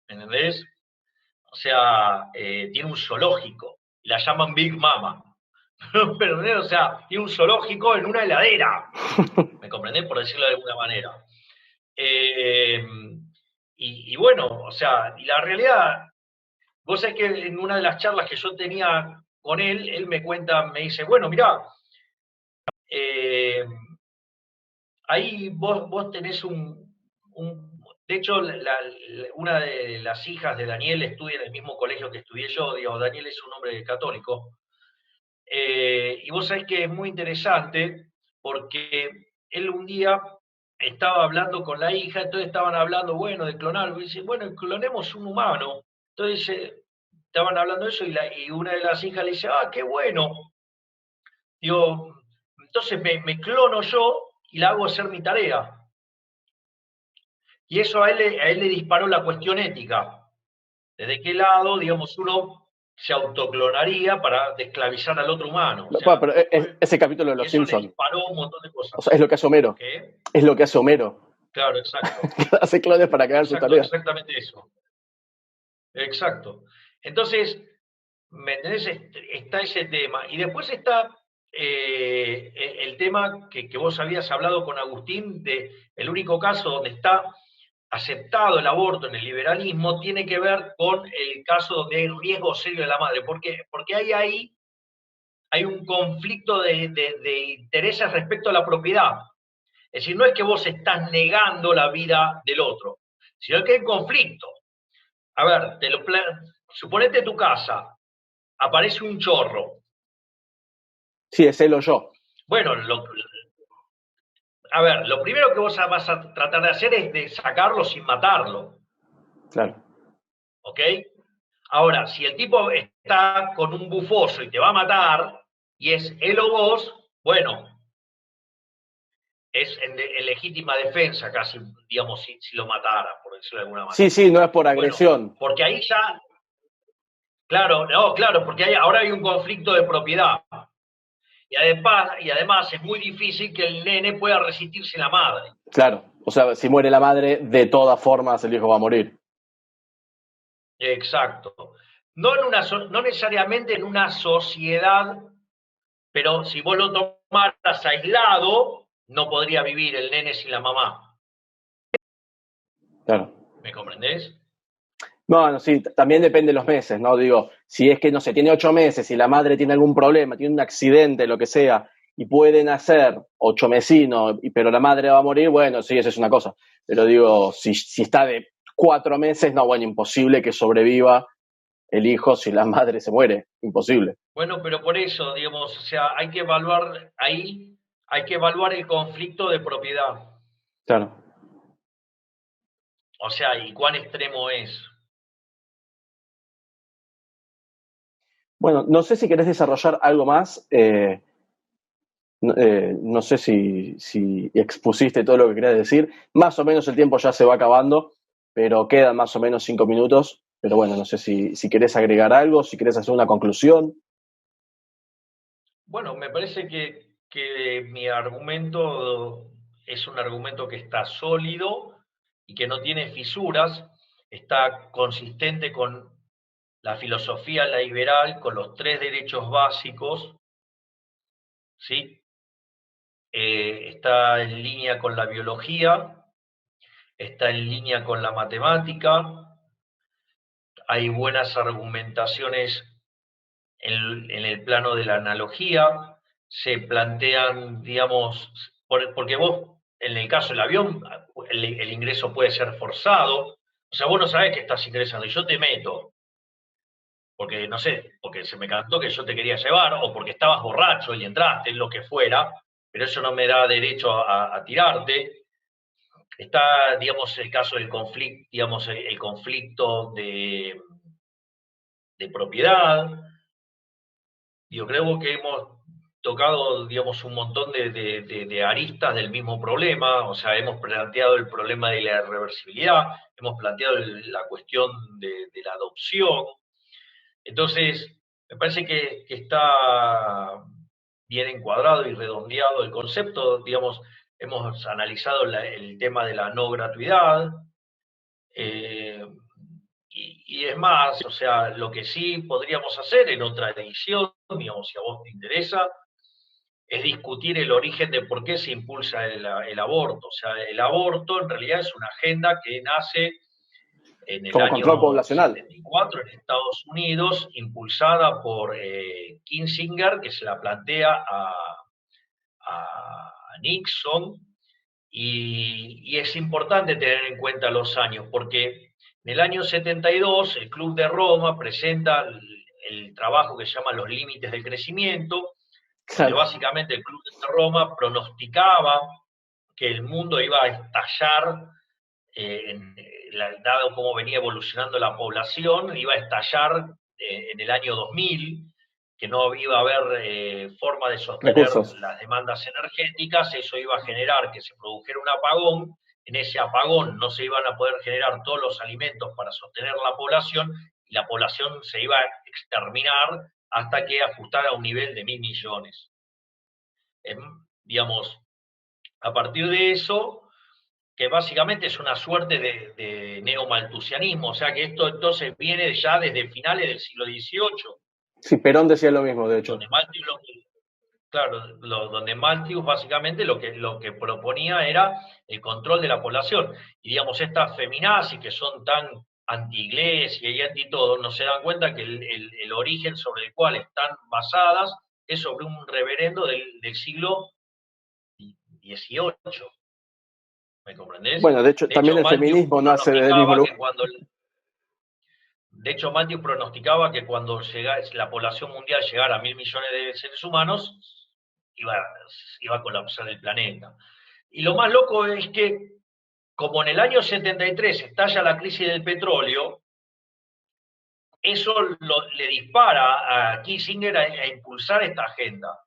¿entendés? O sea, tiene un zoológico, la llaman Big Mama. Pero, o sea, tiene un zoológico en una heladera. ¿Me comprendés? Por decirlo de alguna manera. Eh, y bueno, o sea, y la realidad, vos sabés que en una de las charlas que yo tenía con él me cuenta, me dice, bueno, mirá, eh, ahí vos tenés de hecho, una de las hijas de Daniel estudia en el mismo colegio que estudié yo, digamos, Daniel es un hombre católico, y vos sabés que es muy interesante porque él un día estaba hablando con la hija, entonces estaban hablando, bueno, de clonar, y dice, bueno, clonemos un humano. Entonces estaban hablando de eso y una de las hijas le dice, ah, qué bueno. Digo, entonces me clono yo y la hago hacer mi tarea. Y eso a él le disparó la cuestión ética. ¿Desde qué lado, digamos, uno se autoclonaría para desclavizar al otro humano. O sea, pero ese capítulo de Los Simpsons. Disparó un montón de cosas. O sea, es lo que hace Homero. ¿Qué? Es lo que hace Homero. Claro, exacto. Hace clones para que hagan sus tareas. Exactamente eso. Exacto. Entonces, ¿me entendés? Está ese tema. Y después está el tema que vos habías hablado con Agustín, de el único caso donde está aceptado el aborto en el liberalismo, tiene que ver con el caso donde hay riesgo serio de la madre. ¿Por qué? Porque hay un conflicto de intereses respecto a la propiedad. Es decir, no es que vos estás negando la vida del otro, sino que hay conflicto. A ver, suponete tu casa, aparece un chorro. Sí, es él o yo. Bueno, a ver, lo primero que vos vas a tratar de hacer es de sacarlo sin matarlo. Claro. ¿Ok? Ahora, si el tipo está con un bufoso y te va a matar, y es él o vos, bueno, es en legítima defensa casi, digamos, si lo matara, por decirlo de alguna manera. Sí, no es por agresión. Bueno, porque ahí ya, claro, porque ahora hay un conflicto de propiedad. Y además es muy difícil que el nene pueda resistirse a la madre. Claro, o sea, si muere la madre, de todas formas el hijo va a morir. Exacto. No necesariamente en una sociedad, pero si vos lo tomaras aislado, no podría vivir el nene sin la mamá. Claro. ¿Me comprendés? No, sí, también depende de los meses, ¿no? Digo, si es que, no sé, tiene 8 meses y la madre tiene algún problema, tiene un accidente, lo que sea, y puede nacer 8 mesinos, pero la madre va a morir, bueno, sí, eso es una cosa. Pero digo, si está de 4 meses, no, bueno, imposible que sobreviva el hijo si la madre se muere, imposible. Bueno, pero por eso, digamos, o sea, hay que evaluar el conflicto de propiedad. Claro. O sea, ¿y cuán extremo es? Bueno, no sé si querés desarrollar algo más. No sé si expusiste todo lo que querías decir. Más o menos el tiempo ya se va acabando, pero quedan más o menos 5 minutos. Pero bueno, no sé si querés agregar algo, si querés hacer una conclusión. Bueno, me parece que mi argumento es un argumento que está sólido y que no tiene fisuras, está consistente con la filosofía liberal, con los 3 derechos básicos, ¿sí? Está en línea con la biología, está en línea con la matemática, hay buenas argumentaciones en el plano de la analogía, se plantean, digamos, porque vos, en el caso del avión, el ingreso puede ser forzado, o sea, vos no sabés que estás ingresando y yo te meto, porque, no sé, porque se me cantó que yo te quería llevar, o porque estabas borracho y entraste, lo que fuera, pero eso no me da derecho a tirarte. Está, digamos, el caso del conflicto, digamos, el conflicto de propiedad. Yo creo que hemos tocado, digamos, un montón de aristas del mismo problema, o sea, hemos planteado el problema de la irreversibilidad, hemos planteado la cuestión de la adopción. Entonces, me parece que está bien encuadrado y redondeado el concepto, digamos, hemos analizado el tema de la no gratuidad, y es más, o sea, lo que sí podríamos hacer en otra edición, digamos, si a vos te interesa, es discutir el origen de por qué se impulsa el aborto. O sea, el aborto en realidad es una agenda que nace en el Como año control poblacional. 74 en Estados Unidos, impulsada por Kissinger, que se la plantea a Nixon, y es importante tener en cuenta los años, porque en el año 72 el Club de Roma presenta el trabajo que se llama Los Límites del Crecimiento, donde Claro. básicamente el Club de Roma pronosticaba que el mundo iba a estallar, dado cómo venía evolucionando la población, iba a estallar en el año 2000, que no iba a haber forma de sostener Recursos. las demandas energéticas, eso iba a generar que se produjera un apagón, en ese apagón no se iban a poder generar todos los alimentos para sostener la población, y la población se iba a exterminar hasta que ajustara a un nivel de 1.000 millones. Digamos, a partir de eso, que básicamente es una suerte de neomaltusianismo, o sea que esto entonces viene ya desde finales del siglo XVIII, Sí, Perón decía lo mismo, de hecho. donde Malthus, claro, donde Malthus básicamente lo que proponía era el control de la población. Y digamos, estas feminazis que son tan anti-iglesia y anti-todo, no se dan cuenta que el origen sobre el cual están basadas es sobre un reverendo del siglo XVIII. ¿Me comprendés? Bueno, de hecho, De también hecho, el Malthus feminismo nace del mismo pronosticaba lugar. que cuando de hecho, Matthew pronosticaba que cuando la población mundial llegara a 1.000 millones de seres humanos, iba, iba a colapsar el planeta. Y lo más loco es que, como en el año 73 estalla la crisis del petróleo, eso le dispara a Kissinger a impulsar esta agenda.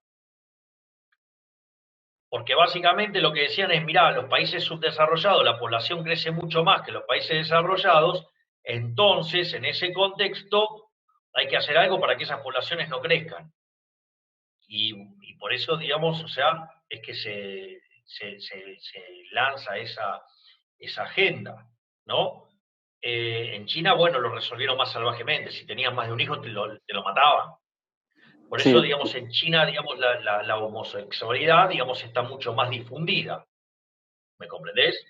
Porque básicamente lo que decían es, mirá, los países subdesarrollados, la población crece mucho más que los países desarrollados, entonces, en ese contexto, hay que hacer algo para que esas poblaciones no crezcan. Y por eso, digamos, o sea, es que se lanza esa agenda, ¿no? En China, bueno, lo resolvieron más salvajemente. Si tenías más de un hijo, te lo mataban. Por eso, Sí, digamos, en China, digamos, la homosexualidad, digamos, está mucho más difundida. ¿Me comprendés?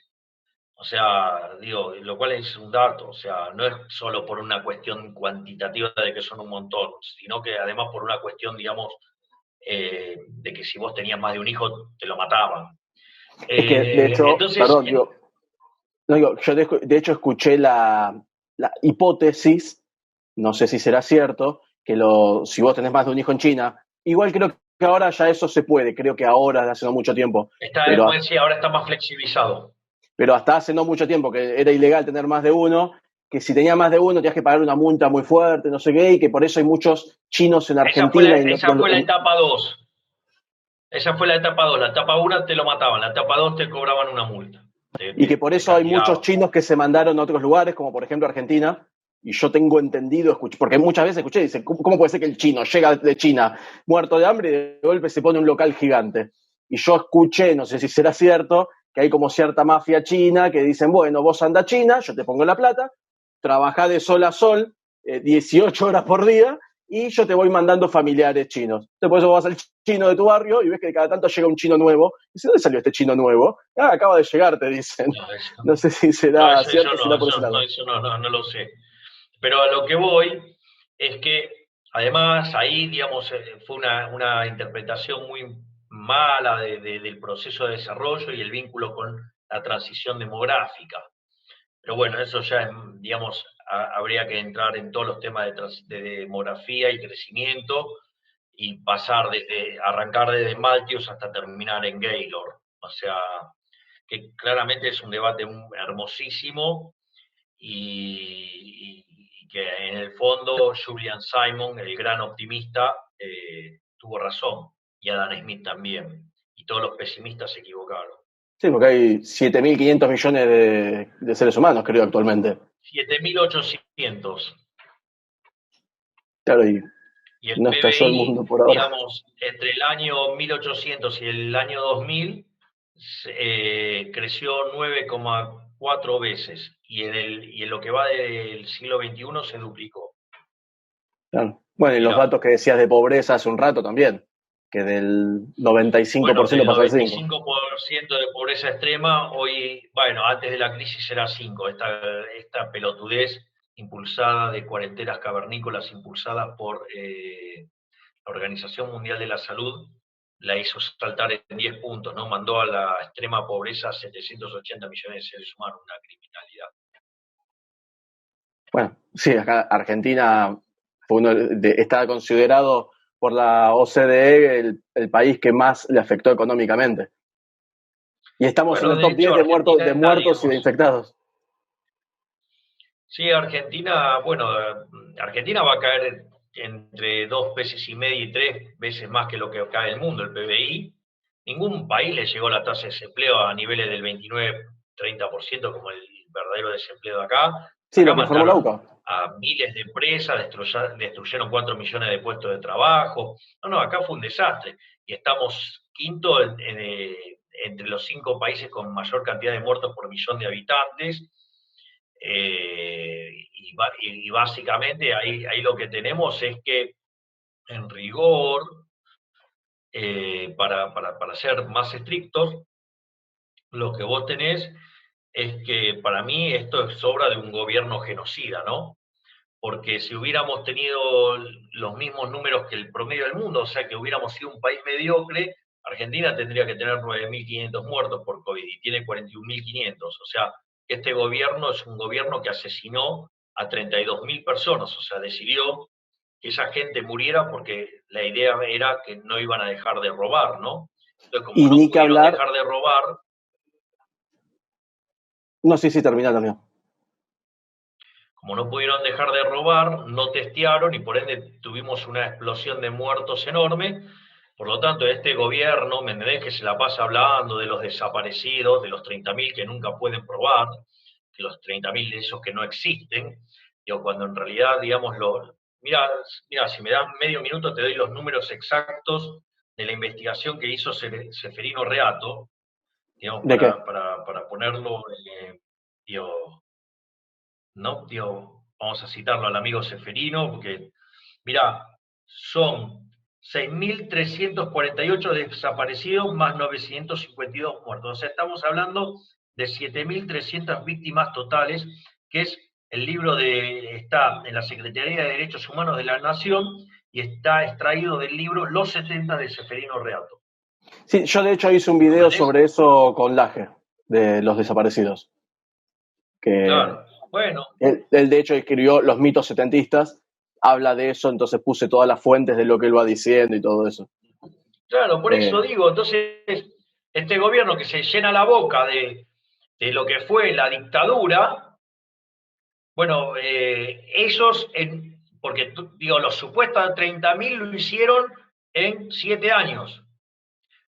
O sea, digo, lo cual es un dato, o sea, no es solo por una cuestión cuantitativa de que son un montón, sino que además por una cuestión, digamos, de que si vos tenías más de un hijo, te lo mataban. es que de hecho, Entonces, perdón, digo, no, digo, yo de hecho escuché la hipótesis, no sé si será cierto, que si vos tenés más de un hijo en China, igual creo que ahora ya eso se puede, creo que ahora, desde hace no mucho tiempo, pero, pues, sí, ahora está más flexibilizado. pero hasta hace no mucho tiempo que era ilegal tener más de uno, que si tenía más de uno tenías que pagar una multa muy fuerte, no sé qué, y que por eso hay muchos chinos en Esa fue la, Argentina y en esa otros... fue la etapa 2. Esa fue la etapa 2. La etapa 1 te lo mataban, la etapa 2 te cobraban una multa. Te, Y que te, por te eso hay muchos castigaban. chinos que se mandaron a otros lugares, como por ejemplo Argentina, y yo tengo entendido, porque muchas veces escuché, dice, ¿cómo puede ser que el chino llega de China muerto de hambre y de golpe se pone un local gigante? Y yo escuché, no sé si será cierto, que hay como cierta mafia china que dicen, bueno, vos anda a China, yo te pongo la plata, trabajá de sol a sol, 18 horas por día, y yo te voy mandando familiares chinos. Entonces, por eso vas al chino de tu barrio y ves que cada tanto llega un chino nuevo. Y dice, ¿dónde salió este chino nuevo? Ah, acaba de llegar, te dicen. No, eso, No sé si no, será cierto, será por ese lado. no lo sé. Pero a lo que voy es que, además, ahí, digamos, fue una interpretación muy mala del proceso de desarrollo y el vínculo con la transición demográfica. Pero bueno, eso ya, digamos, habría que entrar en todos los temas de demografía y crecimiento y arrancar desde Malthus hasta terminar en Gaylor. O sea, que claramente es un debate hermosísimo y que en el fondo Julian Simon, el gran optimista, tuvo razón, y Adam Smith también, y todos los pesimistas se equivocaron. Sí, porque hay 7.500 millones de seres humanos, creo, actualmente. 7.800. Claro, y Y el no estalló el PBI, mundo por ahora. digamos, entre el año 1800 y el año 2000, creció 9,4 veces. Y en lo que va del siglo XXI se duplicó. Claro. Bueno, y los Mirá. datos que decías de pobreza hace un rato también, que del Bueno, 95% del pasó al 5%. 95% de pobreza extrema, hoy, bueno, antes de la crisis era 5%. Esta pelotudez impulsada de cuarentenas cavernícolas impulsadas por la Organización Mundial de la Salud, la hizo saltar en 10 puntos, ¿no? Mandó a la extrema pobreza a 780 millones de seres humanos, una criminalidad. Bueno, sí, acá Argentina está considerado por la OCDE el país que más le afectó económicamente. Y estamos en Bueno, el de top hecho, 10 de Argentina, muertos y de digamos, infectados. sí, Argentina, bueno, Argentina va a caer entre 2,5 veces y 3 veces más que lo que cae el mundo, el PBI. Ningún país le llegó la tasa de desempleo a niveles del 29-30% como el verdadero desempleo de acá. Sí, Acá lo que informó la mataron UCA. a miles de empresas, destruyeron 4 millones de puestos de trabajo. No, no, acá fue un desastre. Y estamos quinto entre los 5 países con mayor cantidad de muertos por millón de habitantes. Y básicamente ahí lo que tenemos es que, en rigor, para ser más estrictos, lo que vos tenés es que para mí esto es obra de un gobierno genocida, ¿no? Porque si hubiéramos tenido los mismos números que el promedio del mundo, o sea, que hubiéramos sido un país mediocre, Argentina tendría que tener 9.500 muertos por COVID y tiene 41.500. O sea, este gobierno es un gobierno que asesinó a 32.000 personas, o sea, decidió que esa gente muriera porque la idea era que no iban a dejar de robar, ¿no? Entonces, como Y no ni que pudieron hablar, dejar de robar, no sé si termina también. no testearon y por ende tuvimos una explosión de muertos enorme. Por lo tanto, este gobierno, ¿me entendés? Que se la pasa hablando de los desaparecidos, de los 30.000 que nunca pueden probar, de los 30.000 de esos que no existen, digo, cuando en realidad, digamos, mira, si me das medio minuto te doy los números exactos de la investigación que hizo Seferino Reato, digamos, ¿De qué? para ponerlo, digo, ¿no? Digo, vamos a citarlo al amigo Seferino, porque, mira, son 6.348 desaparecidos más 952 muertos. O sea, estamos hablando de 7.300 víctimas totales, que es el libro está en la Secretaría de Derechos Humanos de la Nación y está extraído del libro Los 70 de Seferino Reato. Sí, yo de hecho hice un video ¿Comprendés? sobre eso con Laje, de los desaparecidos. Que Claro. Bueno, él de hecho escribió Los mitos setentistas, habla de eso, entonces puse todas las fuentes de lo que él va diciendo y todo eso. claro, por Eh, eso digo, entonces, este gobierno que se llena la boca de lo que fue la dictadura, bueno, ellos, porque digo, los supuestos 30.000 lo hicieron en 7 años.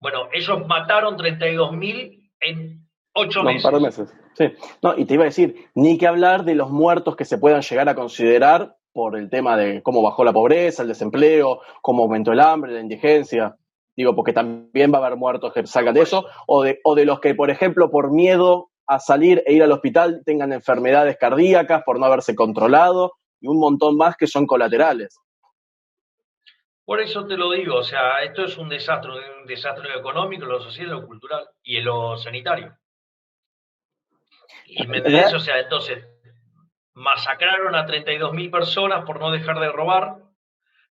Bueno, ellos mataron 32.000 en 8 no, un par de meses. meses. Sí. No, y te iba a decir, ni que hablar de los muertos que se puedan llegar a considerar por el tema de cómo bajó la pobreza, el desempleo, cómo aumentó el hambre, la indigencia. Digo, porque también va a haber muertos que Por salgan de eso, supuesto. o de los que, por ejemplo, por miedo a salir e ir al hospital tengan enfermedades cardíacas por no haberse controlado y un montón más que son colaterales. Por eso te lo digo, o sea, esto es un desastre en lo económico, en lo social, en lo cultural y en lo sanitario. ¿Y me entendés? O sea, entonces, masacraron a 32.000 personas por no dejar de robar,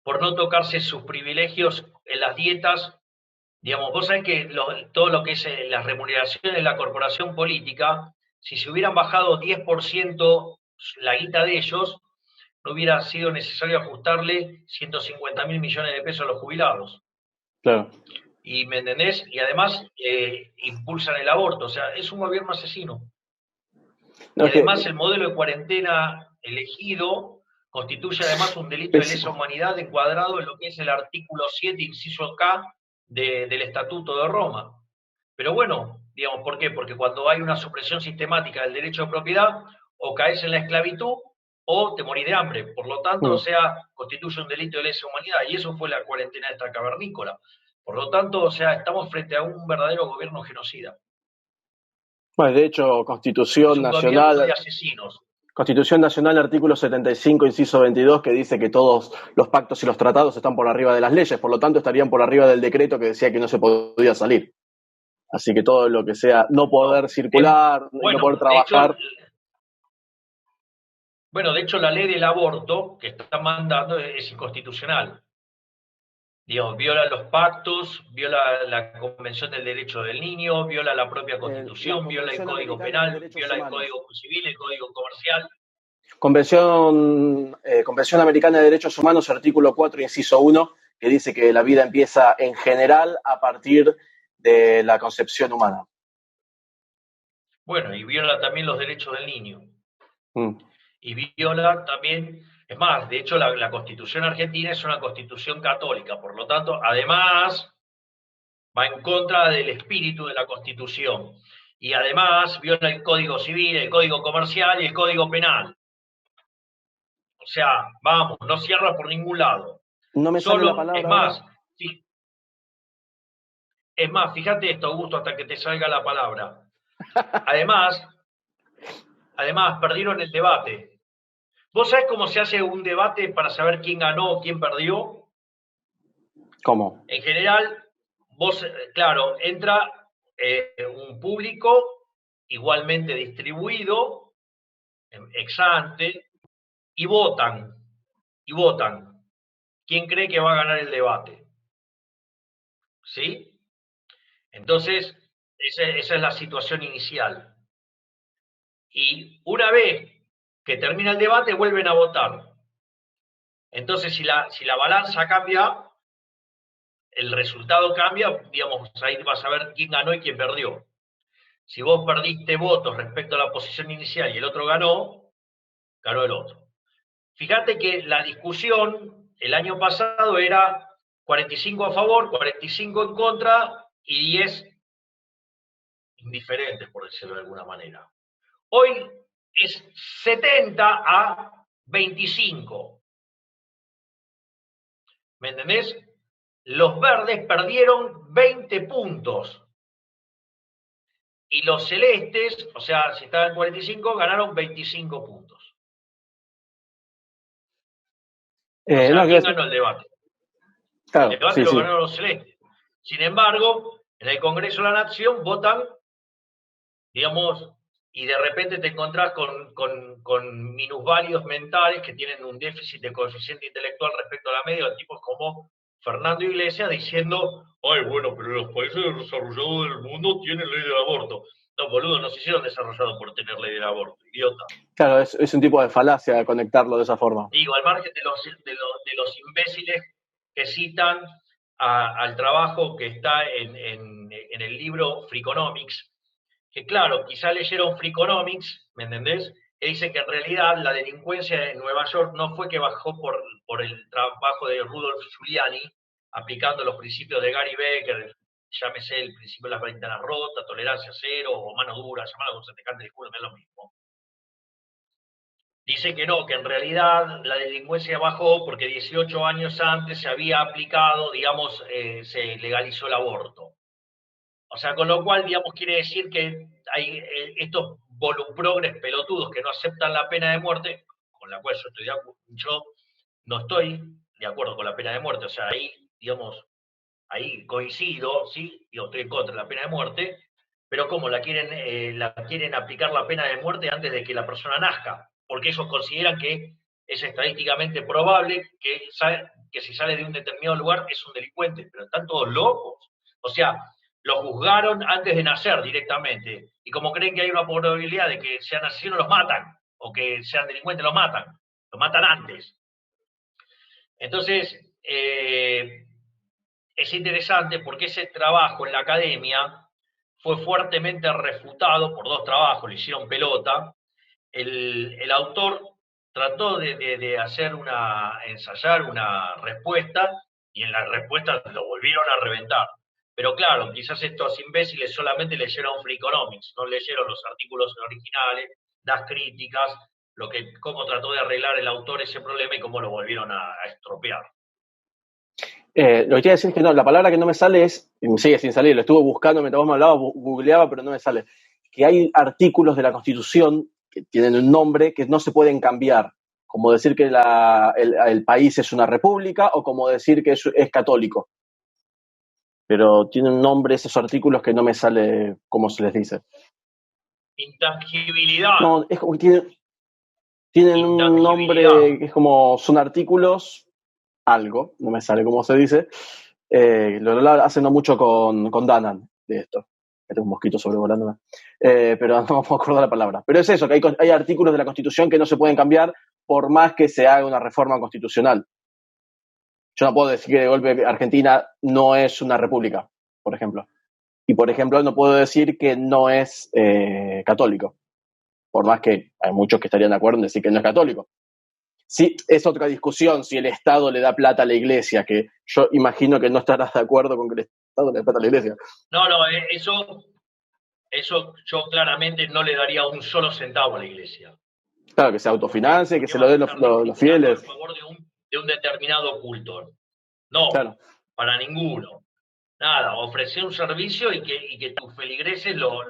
por no tocarse sus privilegios en las dietas. Digamos, vos sabés que todo lo que es las remuneraciones de la corporación política, si se hubieran bajado 10% la guita de ellos, no hubiera sido necesario ajustarle 150.000 millones de pesos a los jubilados. Claro. ¿Y me entendés? Y además impulsan el aborto. O sea, es un gobierno asesino. No, Y es además que el modelo de cuarentena elegido constituye además un delito de lesa pésimo. humanidad encuadrado en lo que es el artículo 7, inciso K del Estatuto de Roma. Pero bueno, digamos, ¿por qué? Porque cuando hay una supresión sistemática del derecho de propiedad, o caes en la esclavitud o te morís de hambre. Por lo tanto, o Mm. sea, constituye un delito de lesa humanidad. Y eso fue la cuarentena esta cavernícola. Por lo tanto, o sea, estamos frente a un verdadero gobierno genocida. Bueno, de hecho, Es un gobierno de asesinos. Constitución Nacional, artículo 75, inciso 22, que dice que todos los pactos y los tratados están por arriba de las leyes, por lo tanto estarían por arriba del decreto que decía que no se podía salir. Así que todo lo que sea no No, poder circular y no bueno, poder trabajar. de hecho, la ley del aborto que está mandando es inconstitucional. Digamos, viola los pactos, viola la Convención del Derecho del Niño, viola la propia La Constitución, viola el Convención Código Americana de Penal, Derechos viola el Humanos. Código Civil, el Código Comercial. Convención Americana de Derechos Humanos, artículo 4, inciso 1, que dice que la vida empieza en general a partir de la concepción humana. Bueno, y viola también los derechos del niño. Mm. Y viola también, es más, de hecho la Constitución argentina es una constitución católica, por lo tanto, además va en contra del espíritu de la Constitución. Y además viola el Código Civil, el Código Comercial y el Código Penal. sea, vamos, no cierra por ningún lado. No me sale la palabra. Es más, fíjate esto, Augusto, hasta que te salga la palabra. Además, perdieron el debate. ¿Vos sabés cómo se hace un debate para saber quién ganó o quién perdió? ¿Cómo? En general, claro, entra un público igualmente distribuido, ex ante, y votan. ¿Quién cree que va a ganar el debate? ¿Sí? Entonces, esa es la situación inicial. Y una vez que termina el debate, vuelven a votar. Entonces, si la balanza cambia, el resultado cambia, digamos, ahí vas a ver quién ganó y quién perdió. Si vos perdiste votos respecto a la posición inicial y el otro ganó el otro. Fíjate que la discusión el año pasado era 45 a favor, 45 en contra y 10 indiferentes, por decirlo de alguna manera. Hoy es 70 a 25. ¿Me entendés? Los verdes perdieron 20 puntos. Y los celestes, o sea, si estaban en 45, ganaron 25 puntos. O sea, ¿quién ganó el debate? Claro, el debate lo ganaron los celestes. Sin embargo, en el Congreso de la Nación votan, digamos, y de repente te encontrás con minusválidos mentales que tienen un déficit de coeficiente intelectual respecto a la media, tipos como Fernando Iglesias diciendo, ay, bueno, pero los países desarrollados del mundo tienen ley del aborto. No, boludo, no se hicieron desarrollados por tener ley del aborto, idiota. Claro, es un tipo de falacia conectarlo de esa forma. Digo, al margen de los imbéciles que citan al trabajo que está en el libro Freakonomics, que claro, quizá leyeron Freakonomics, ¿me entendés? Que dice que en realidad la delincuencia en Nueva York no fue que bajó por el trabajo de Rudolf Giuliani, aplicando los principios de Gary Becker, llámese el principio de las ventanas rotas, tolerancia cero, o mano dura, llamado como se te cante el culo, es lo mismo. Dice que no, que en realidad la delincuencia bajó porque 18 años antes se había aplicado, digamos, se legalizó el aborto. O sea, con lo cual, digamos, quiere decir que hay estos voluprogres pelotudos que no aceptan la pena de muerte, con la cual yo no estoy de acuerdo con la pena de muerte, o sea, ahí, digamos, ahí coincido, ¿sí? Yo estoy en contra de la pena de muerte, pero ¿cómo? La quieren aplicar la pena de muerte antes de que la persona nazca, porque ellos consideran que es estadísticamente probable que si sale de un determinado lugar es un delincuente, pero están todos locos. O sea, los juzgaron antes de nacer directamente, y como creen que hay una probabilidad de que sean asesinos, los matan, o que sean delincuentes, los matan antes. Entonces, es interesante porque ese trabajo en la academia fue fuertemente refutado por dos trabajos, le hicieron pelota. El autor trató de ensayar una respuesta, y en la respuesta lo volvieron a reventar. Pero claro, quizás estos imbéciles solamente leyeron Freakonomics, no leyeron los artículos originales, las críticas, cómo trató de arreglar el autor ese problema y cómo lo volvieron a estropear. Lo que quiero decir es que no, la palabra que no me sale y me sigue sin salir, lo estuve buscando mientras vos me hablabas, googleaba, pero no me sale. Que hay artículos de la Constitución que tienen un nombre que no se pueden cambiar, como decir que el país es una república o como decir que es católico. Pero tienen un nombre esos artículos que no me sale cómo se les dice. Intangibilidad. No, es como que tienen un nombre que es como, son artículos algo, no me sale cómo se dice. Lo hace no mucho con Danan de esto. Este es un mosquito sobrevolándome. Pero no me acuerdo la palabra. Pero es eso, que hay artículos de la Constitución que no se pueden cambiar por más que se haga una reforma constitucional. Yo no puedo decir que de golpe Argentina no es una república, por ejemplo. Y, por ejemplo, no puedo decir que no es católico. Por más que hay muchos que estarían de acuerdo en decir que no es católico. Sí, es otra discusión si el Estado le da plata a la Iglesia, que yo imagino que no estarás de acuerdo con que el Estado le dé plata a la Iglesia. No, eso yo claramente no le daría un solo centavo a la Iglesia. Claro, que se autofinancie, ¿Por que qué se lo vas a den estar los discriminando en fieles. favor de un determinado culto? No, Claro. para ninguno. Nada, ofrecer un servicio y que tus feligreses lo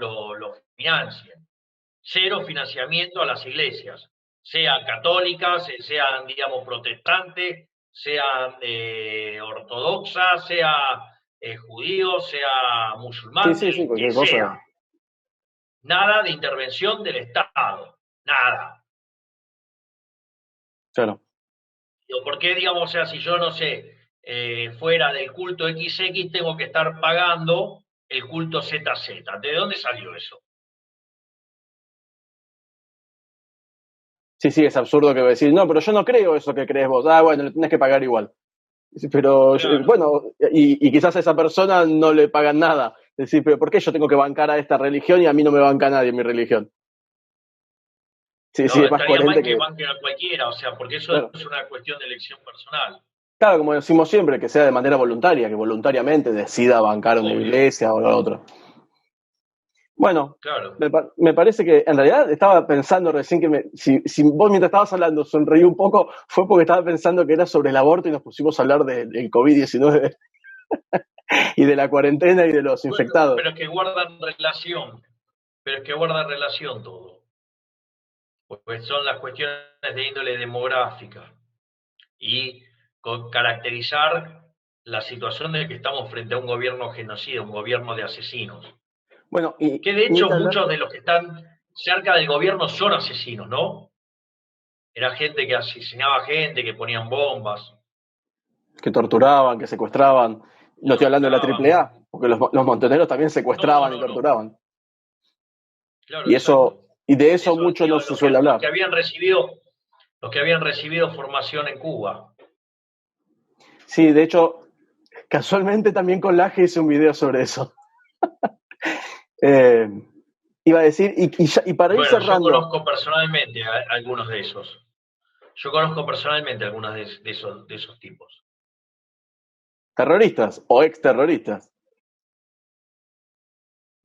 financien. Cero financiamiento a las iglesias, sean católicas, sean, digamos, protestantes, sean ortodoxas, sea judíos, sea Sí, musulmán, sí, sí, el que cualquier sea. cosa. Nada de intervención del Estado, nada. Claro. ¿Por qué, digamos, o sea, si yo no sé, fuera del culto XX, tengo que estar pagando el culto ZZ? ¿De dónde salió eso? Sí, sí, es absurdo que decir, no, pero yo no creo eso que crees vos. Ah, bueno, le tenés que pagar igual. Pero Claro. bueno, y quizás a esa persona no le pagan nada. Es decir, pero ¿por qué yo tengo que bancar a esta religión y a mí no me banca nadie en mi religión? Sí, sí, No, es más estaría mal coherente que que, banquen a cualquiera, o sea, porque eso claro, es una cuestión de elección personal. claro, como decimos siempre, que sea de manera voluntaria, que voluntariamente decida bancar una Obvio, iglesia o la otra. Bueno, claro. me parece que en realidad estaba pensando recién que si vos mientras estabas hablando sonreí un poco, fue porque estaba pensando que era sobre el aborto y nos pusimos a hablar del COVID-19 y de la cuarentena y de los Bueno, infectados. pero es que guardan relación, pero es que guardan relación todo. Pues son las cuestiones de índole demográfica y caracterizar la situación de que estamos frente a un gobierno genocida, un gobierno de asesinos. Bueno, y Que de ni hecho que hablar, muchos de los que están cerca del gobierno son asesinos, ¿no? Era gente que asesinaba gente, que ponían bombas, que torturaban, que secuestraban. que No estoy hablando de la torturaban. AAA, porque los montoneros también No, secuestraban y no, no. torturaban. Claro, Y eso, exacto. y de eso Eso, mucho no digo, se suele los hablar. que habían recibido formación en Cuba. Sí, de hecho, casualmente también con Laje hice un video sobre eso. Eh, iba a decir, y para ir Bueno, yo cerrando, conozco personalmente a algunos de esos. Yo conozco personalmente a algunos de esos tipos. terroristas o exterroristas.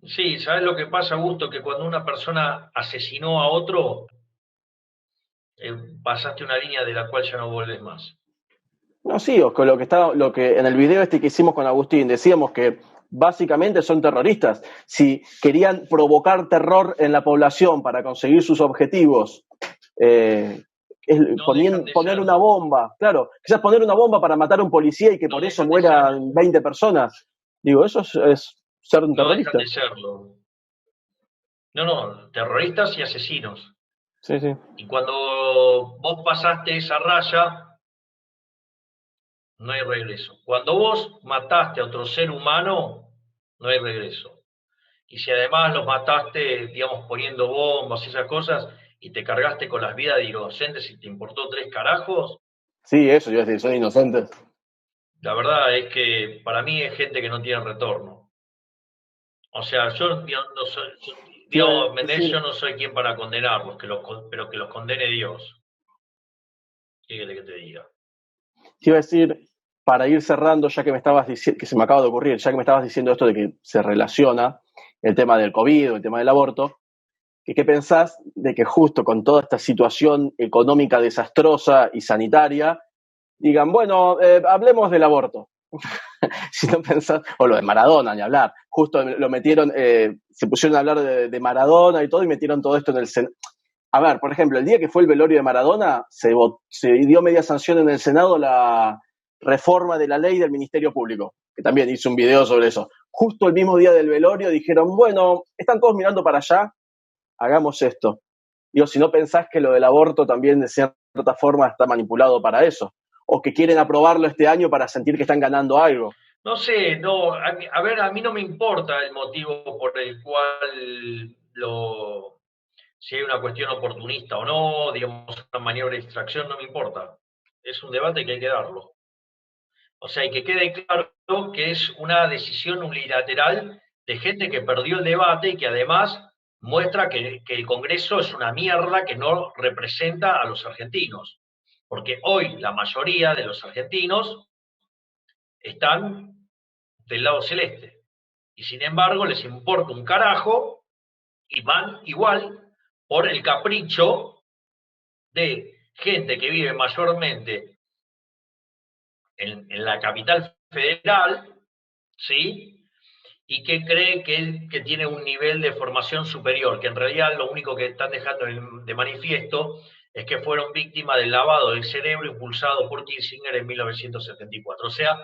Sí, ¿sabes lo que pasa, Augusto? Que cuando una persona asesinó a otro, pasaste una línea de la cual ya no vuelves más. No, sí, o con lo que en el video este que hicimos con Agustín decíamos que básicamente son terroristas. Si querían provocar terror en la población para conseguir sus objetivos, eh, No dejan de poner una serlo. bomba, claro, quizás poner una bomba para matar a un policía y que No por eso dejan de serlo. mueran 20 personas. Digo, eso es ser un No dejan terrorista. de serlo. No, no, terroristas y asesinos. Sí, sí. Y cuando vos pasaste esa raya, no hay regreso. Cuando vos mataste a otro ser humano, no hay regreso. Y si además los mataste, digamos, poniendo bombas y esas cosas, y te cargaste con las vidas de inocentes y te importó tres carajos, Sí, eso, yo decir, son inocentes. la verdad es que para mí es gente que no tiene retorno. O sea, yo no soy, Te iba a Dios, Méndez, decir, yo no soy quien para condenarlos, pero que los condene Dios. ¿Qué quiere que te diga? te iba a decir, para ir cerrando, ya que me estabas diciendo, que se me acaba de ocurrir, ya que me estabas diciendo esto de que se relaciona el tema del COVID o el tema del aborto, ¿qué pensás de que justo con toda esta situación económica desastrosa y sanitaria, digan, bueno, hablemos del aborto? Si no pensás, o lo de Maradona, ni hablar. Justo lo metieron, se pusieron a hablar de Maradona y todo, y metieron todo esto en el Senado. A ver, por ejemplo, el día que fue el velorio de Maradona, se dio media sanción en el Senado la reforma de la ley del Ministerio Público, que también hice un video sobre eso. Justo el mismo día del velorio dijeron, bueno, están todos mirando para allá, hagamos esto. Digo, si no pensás que lo del aborto también de cierta forma está manipulado para eso, o que quieren aprobarlo este año para sentir que están ganando algo. No sé, no, a ver, a mí no me importa el motivo por el cual si hay una cuestión oportunista o no, digamos, una maniobra de distracción, no me importa. Es un debate que hay que darlo. O sea, y que quede claro que es una decisión unilateral de gente que perdió el debate y que además muestra que el Congreso es una mierda que no representa a los argentinos. Porque hoy la mayoría de los argentinos están del lado celeste. Y sin embargo les importa un carajo y van igual por el capricho de gente que vive mayormente en la capital federal, ¿sí? Y que cree que tiene un nivel de formación superior, que en realidad lo único que están dejando de manifiesto es que fueron víctimas del lavado del cerebro impulsado por Kissinger en 1974. O sea,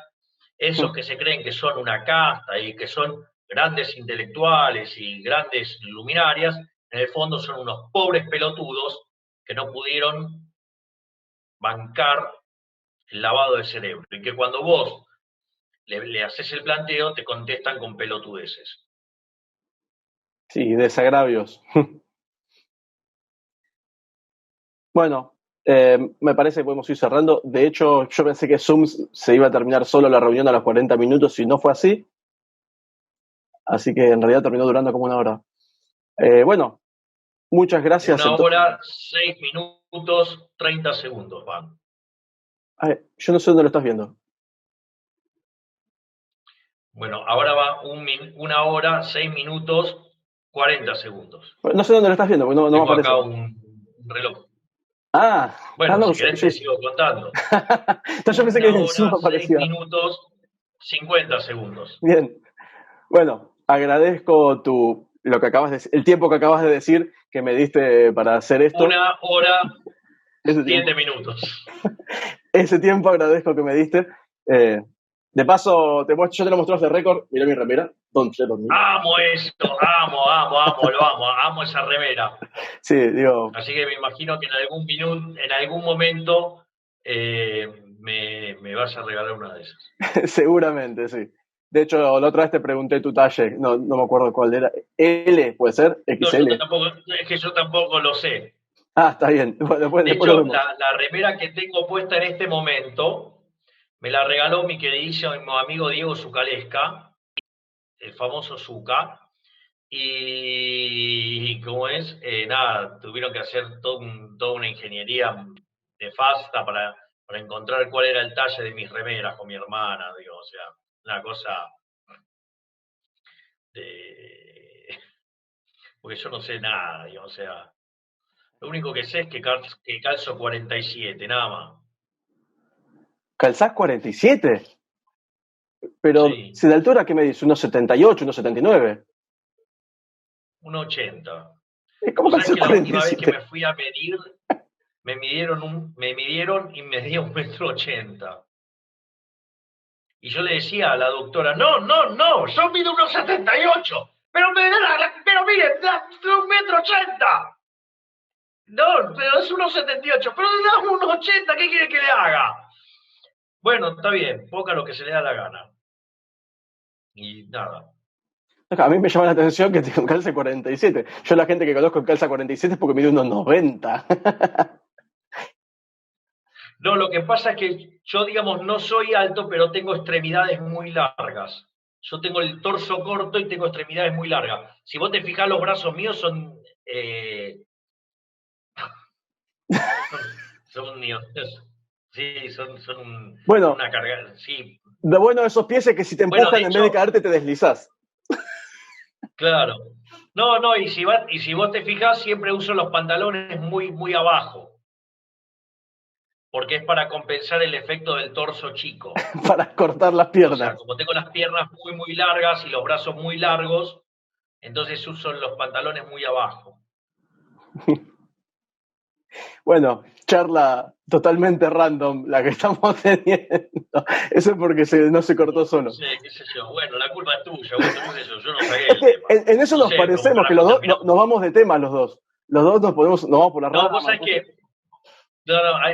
esos que se creen que son una casta y que son grandes intelectuales y grandes luminarias, en el fondo son unos pobres pelotudos que no pudieron bancar el lavado del cerebro. Y que cuando vos le haces el planteo, te contestan con pelotudeces. Sí, desagravios. Bueno, me parece que podemos ir cerrando. De hecho, yo pensé que Zoom se iba a terminar solo la reunión a los 40 minutos y no fue así. Así que en realidad terminó durando como una hora. Bueno, muchas gracias. Una hora, 6 minutos, 30 segundos van. Ay, yo no sé dónde lo estás viendo. Bueno, ahora va una hora, 6 minutos, 40 segundos. No sé dónde lo estás viendo, porque no me Tengo aparece. acá un reloj. Ah, Bueno, no, si querés te sigo contando. Entonces yo pensé que en el Zoom Una hora, 6 aparecía. minutos, 50 segundos. Bien. Bueno, agradezco lo que acabas de, el tiempo que acabas de decir que me diste para hacer esto. Una hora, ese 7 minutos. Ese tiempo agradezco que me diste. De paso, yo te lo mostré de récord. Mirá mi remera. Amo esto, amo esa remera. Sí, digo. Así que me imagino que en algún momento me vas a regalar una de esas. Seguramente, sí. De hecho, la otra vez te pregunté tu talle, no me acuerdo cuál era. ¿L puede ser? No, ¿XL? es que yo tampoco lo sé. Ah, está bien. Después De lo hecho, vemos. la remera que tengo puesta en este momento me la regaló mi queridísimo amigo Diego Zucalesca, el famoso Zuca. Y como es, nada, tuvieron que hacer toda una ingeniería nefasta para encontrar cuál era el talle de mis remeras con mi hermana, digo, o sea, una cosa de... Porque yo no sé nada, digo, o sea, lo único que sé es que calzo 47, nada más. ¿Calzás 47? Pero Sí, si de altura, ¿qué me dices? ¿Unos 78, unos 79? un 80. ¿Cómo ¿Vos sabés calzás que la última vez que 47? me fui a medir, me midieron y medía 1,80 m? Y yo le decía a la doctora, no, yo mido 1,78 m, pero mire, da 1,80 m. No, pero es 1,78 m, pero le da 1,80 m, ¿qué quiere que le haga? Bueno, está bien, ponga lo que se le da la gana. Y nada. A mí me llama la atención que calce 47. Yo la gente que conozco en calza 47 es porque mide unos 90. No, lo que pasa es que yo, digamos, no soy alto, pero tengo extremidades muy largas. Yo tengo el torso corto y tengo extremidades muy largas. Si vos te fijás, los brazos míos son son sí, son Bueno, una carga, sí. lo bueno de esos pies es que si te Bueno, empujan, de en vez de hecho, caerte, te deslizás. claro. No, y si vos te fijas, siempre uso los pantalones muy abajo, porque es para compensar el efecto del torso chico. Para cortar las O sea, piernas. como tengo las piernas muy largas y los brazos muy largos, entonces uso los pantalones muy abajo. Bueno, charla totalmente random la que estamos teniendo. Eso es porque no se cortó solo. No sé, qué sé yo. Bueno, la culpa es tuya, qué sé yo no saqué el tema. En eso No nos sé, parecemos, que los dos nos vamos de tema los dos. Los dos nos vamos por las ramas. No, vos sabés que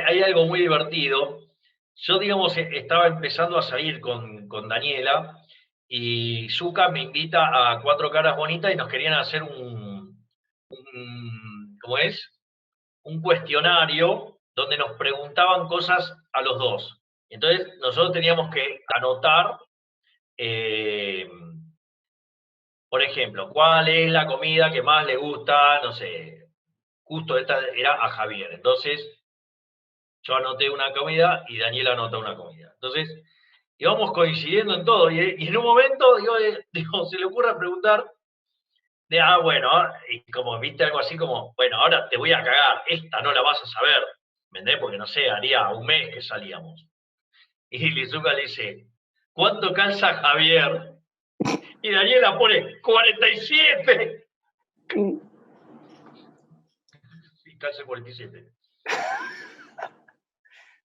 hay algo muy divertido. Yo, digamos, estaba empezando a salir con Daniela y Zucca me invita a Cuatro Caras Bonitas y nos querían hacer ¿cómo es? Un cuestionario donde nos preguntaban cosas a los dos. Entonces, nosotros teníamos que anotar, por ejemplo, cuál es la comida que más le gusta, no sé, justo esta era a Javier. Entonces, yo anoté una comida y Daniela anotó una comida. Entonces, íbamos coincidiendo en todo. Y en un momento, digo, se le ocurre preguntar bueno, y como viste algo así como, bueno, ahora te voy a cagar, esta no la vas a saber, ¿me entendés? Porque no sé, haría un mes que salíamos. Y Lizuka le dice, ¿cuánto calza Javier? Y Daniela pone 47. Y calza 47.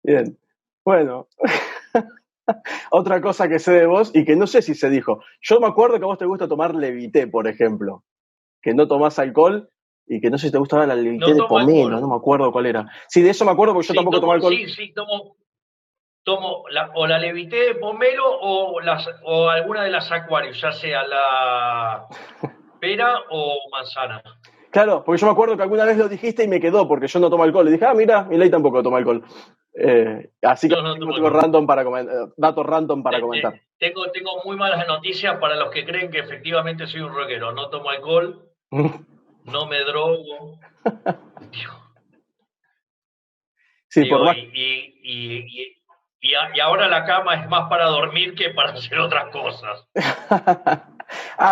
Bien. Bueno, otra cosa que sé de vos y que no sé si se dijo. Yo me acuerdo que a vos te gusta tomar Levité, por ejemplo, que no tomás alcohol y que no sé si te gustaba la Levité No de tomo pomelo, no alcohol. me acuerdo cuál era. Sí, de eso me acuerdo porque yo tampoco tomo alcohol. Sí, tomo o la Levité de pomelo o alguna de las Aquarius, ya sea la pera o manzana. Claro, porque yo me acuerdo que alguna vez lo dijiste y me quedó porque yo no tomo alcohol. Y dije, mira, Milei tampoco toma alcohol. Así que No tengo tomo algo alcohol. random para datos random para comentar. Tengo muy malas noticias para los que creen que efectivamente soy un rockero. No tomo alcohol, no me drogo. Sí, por Digo, más. y ahora la cama es más para dormir que para hacer otras cosas.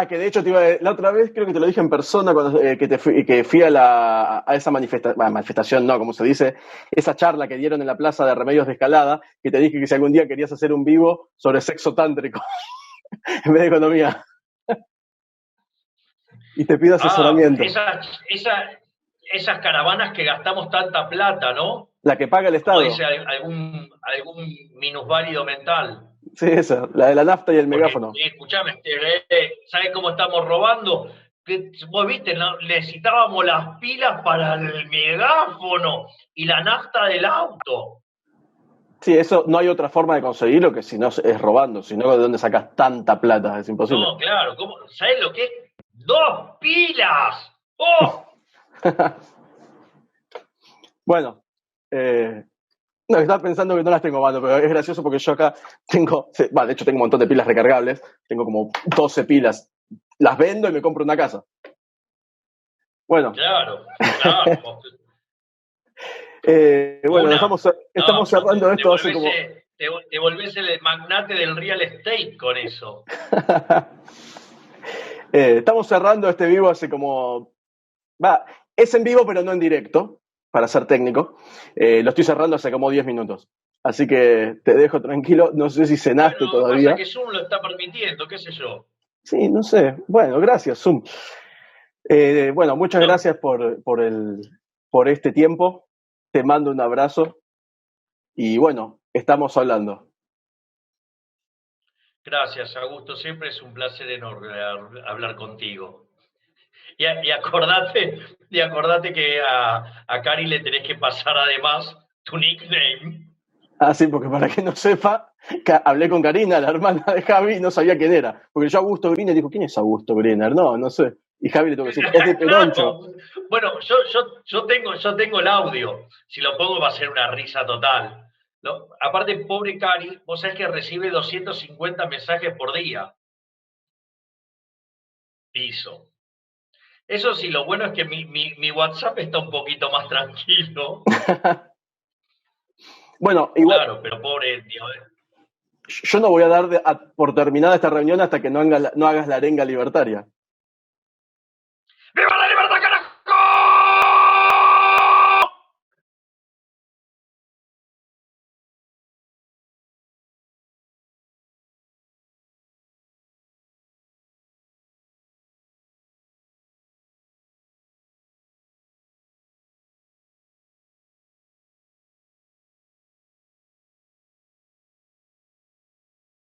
Que de hecho la otra vez creo que te lo dije en persona cuando que fui a esa manifestación, no, como se dice, esa charla que dieron en la Plaza de Remedios de Escalada, que te dije que si algún día querías hacer un vivo sobre sexo tántrico en vez de economía. Y te pido asesoramiento. Esas caravanas que gastamos tanta plata, ¿no? La que paga el Como dice Estado. algún minusválido mental. Sí, esa, la de la nafta y el Porque, megáfono. escuchame, ¿sabes cómo estamos robando? Que, vos viste, necesitábamos las pilas para el megáfono y la nafta del auto. Sí, eso no hay otra forma de conseguirlo que si no es robando, si no, ¿de dónde sacas tanta plata? Es imposible. No, claro, ¿sabes lo que es? ¡2 pilas! ¡Oh! Bueno, no, estaba pensando que no las tengo, mano, pero es gracioso porque yo acá de hecho tengo un montón de pilas recargables, tengo como 12 pilas, las vendo y me compro una casa. Bueno. Claro. Bueno, Una. estamos cerrando esto hace como... Te volvés el magnate del real estate con eso. Estamos cerrando este vivo hace como... es en vivo pero no en directo, para ser técnico. Lo estoy cerrando hace como 10 minutos. Así que te dejo tranquilo. No sé si cenaste Bueno, pasa todavía. que Zoom lo está permitiendo, qué sé yo. Sí, no sé. Bueno, gracias, Zoom. Bueno, muchas No, gracias por este tiempo. Te mando un abrazo. Y bueno, estamos hablando. gracias, Augusto. Siempre es un placer enorme hablar contigo. Y acordate que a Cari le tenés que pasar además tu nickname. Sí, porque para que no sepa, hablé con Karina, la hermana de Javi, y no sabía quién era. Porque yo Augusto Griner dijo, ¿quién es Augusto Griner? No sé. Y Javi le tuvo que decir, es de Peroncho. Claro. Bueno, yo tengo el audio. Si lo pongo va a ser una risa total. ¿No? Aparte, pobre Cari, vos sabés que recibe 250 mensajes por día. Piso. Eso sí, lo bueno es que mi WhatsApp está un poquito más tranquilo. Bueno, igual, Claro, pero pobre, yo no voy a dar por terminada esta reunión hasta que no hagas la arenga libertaria.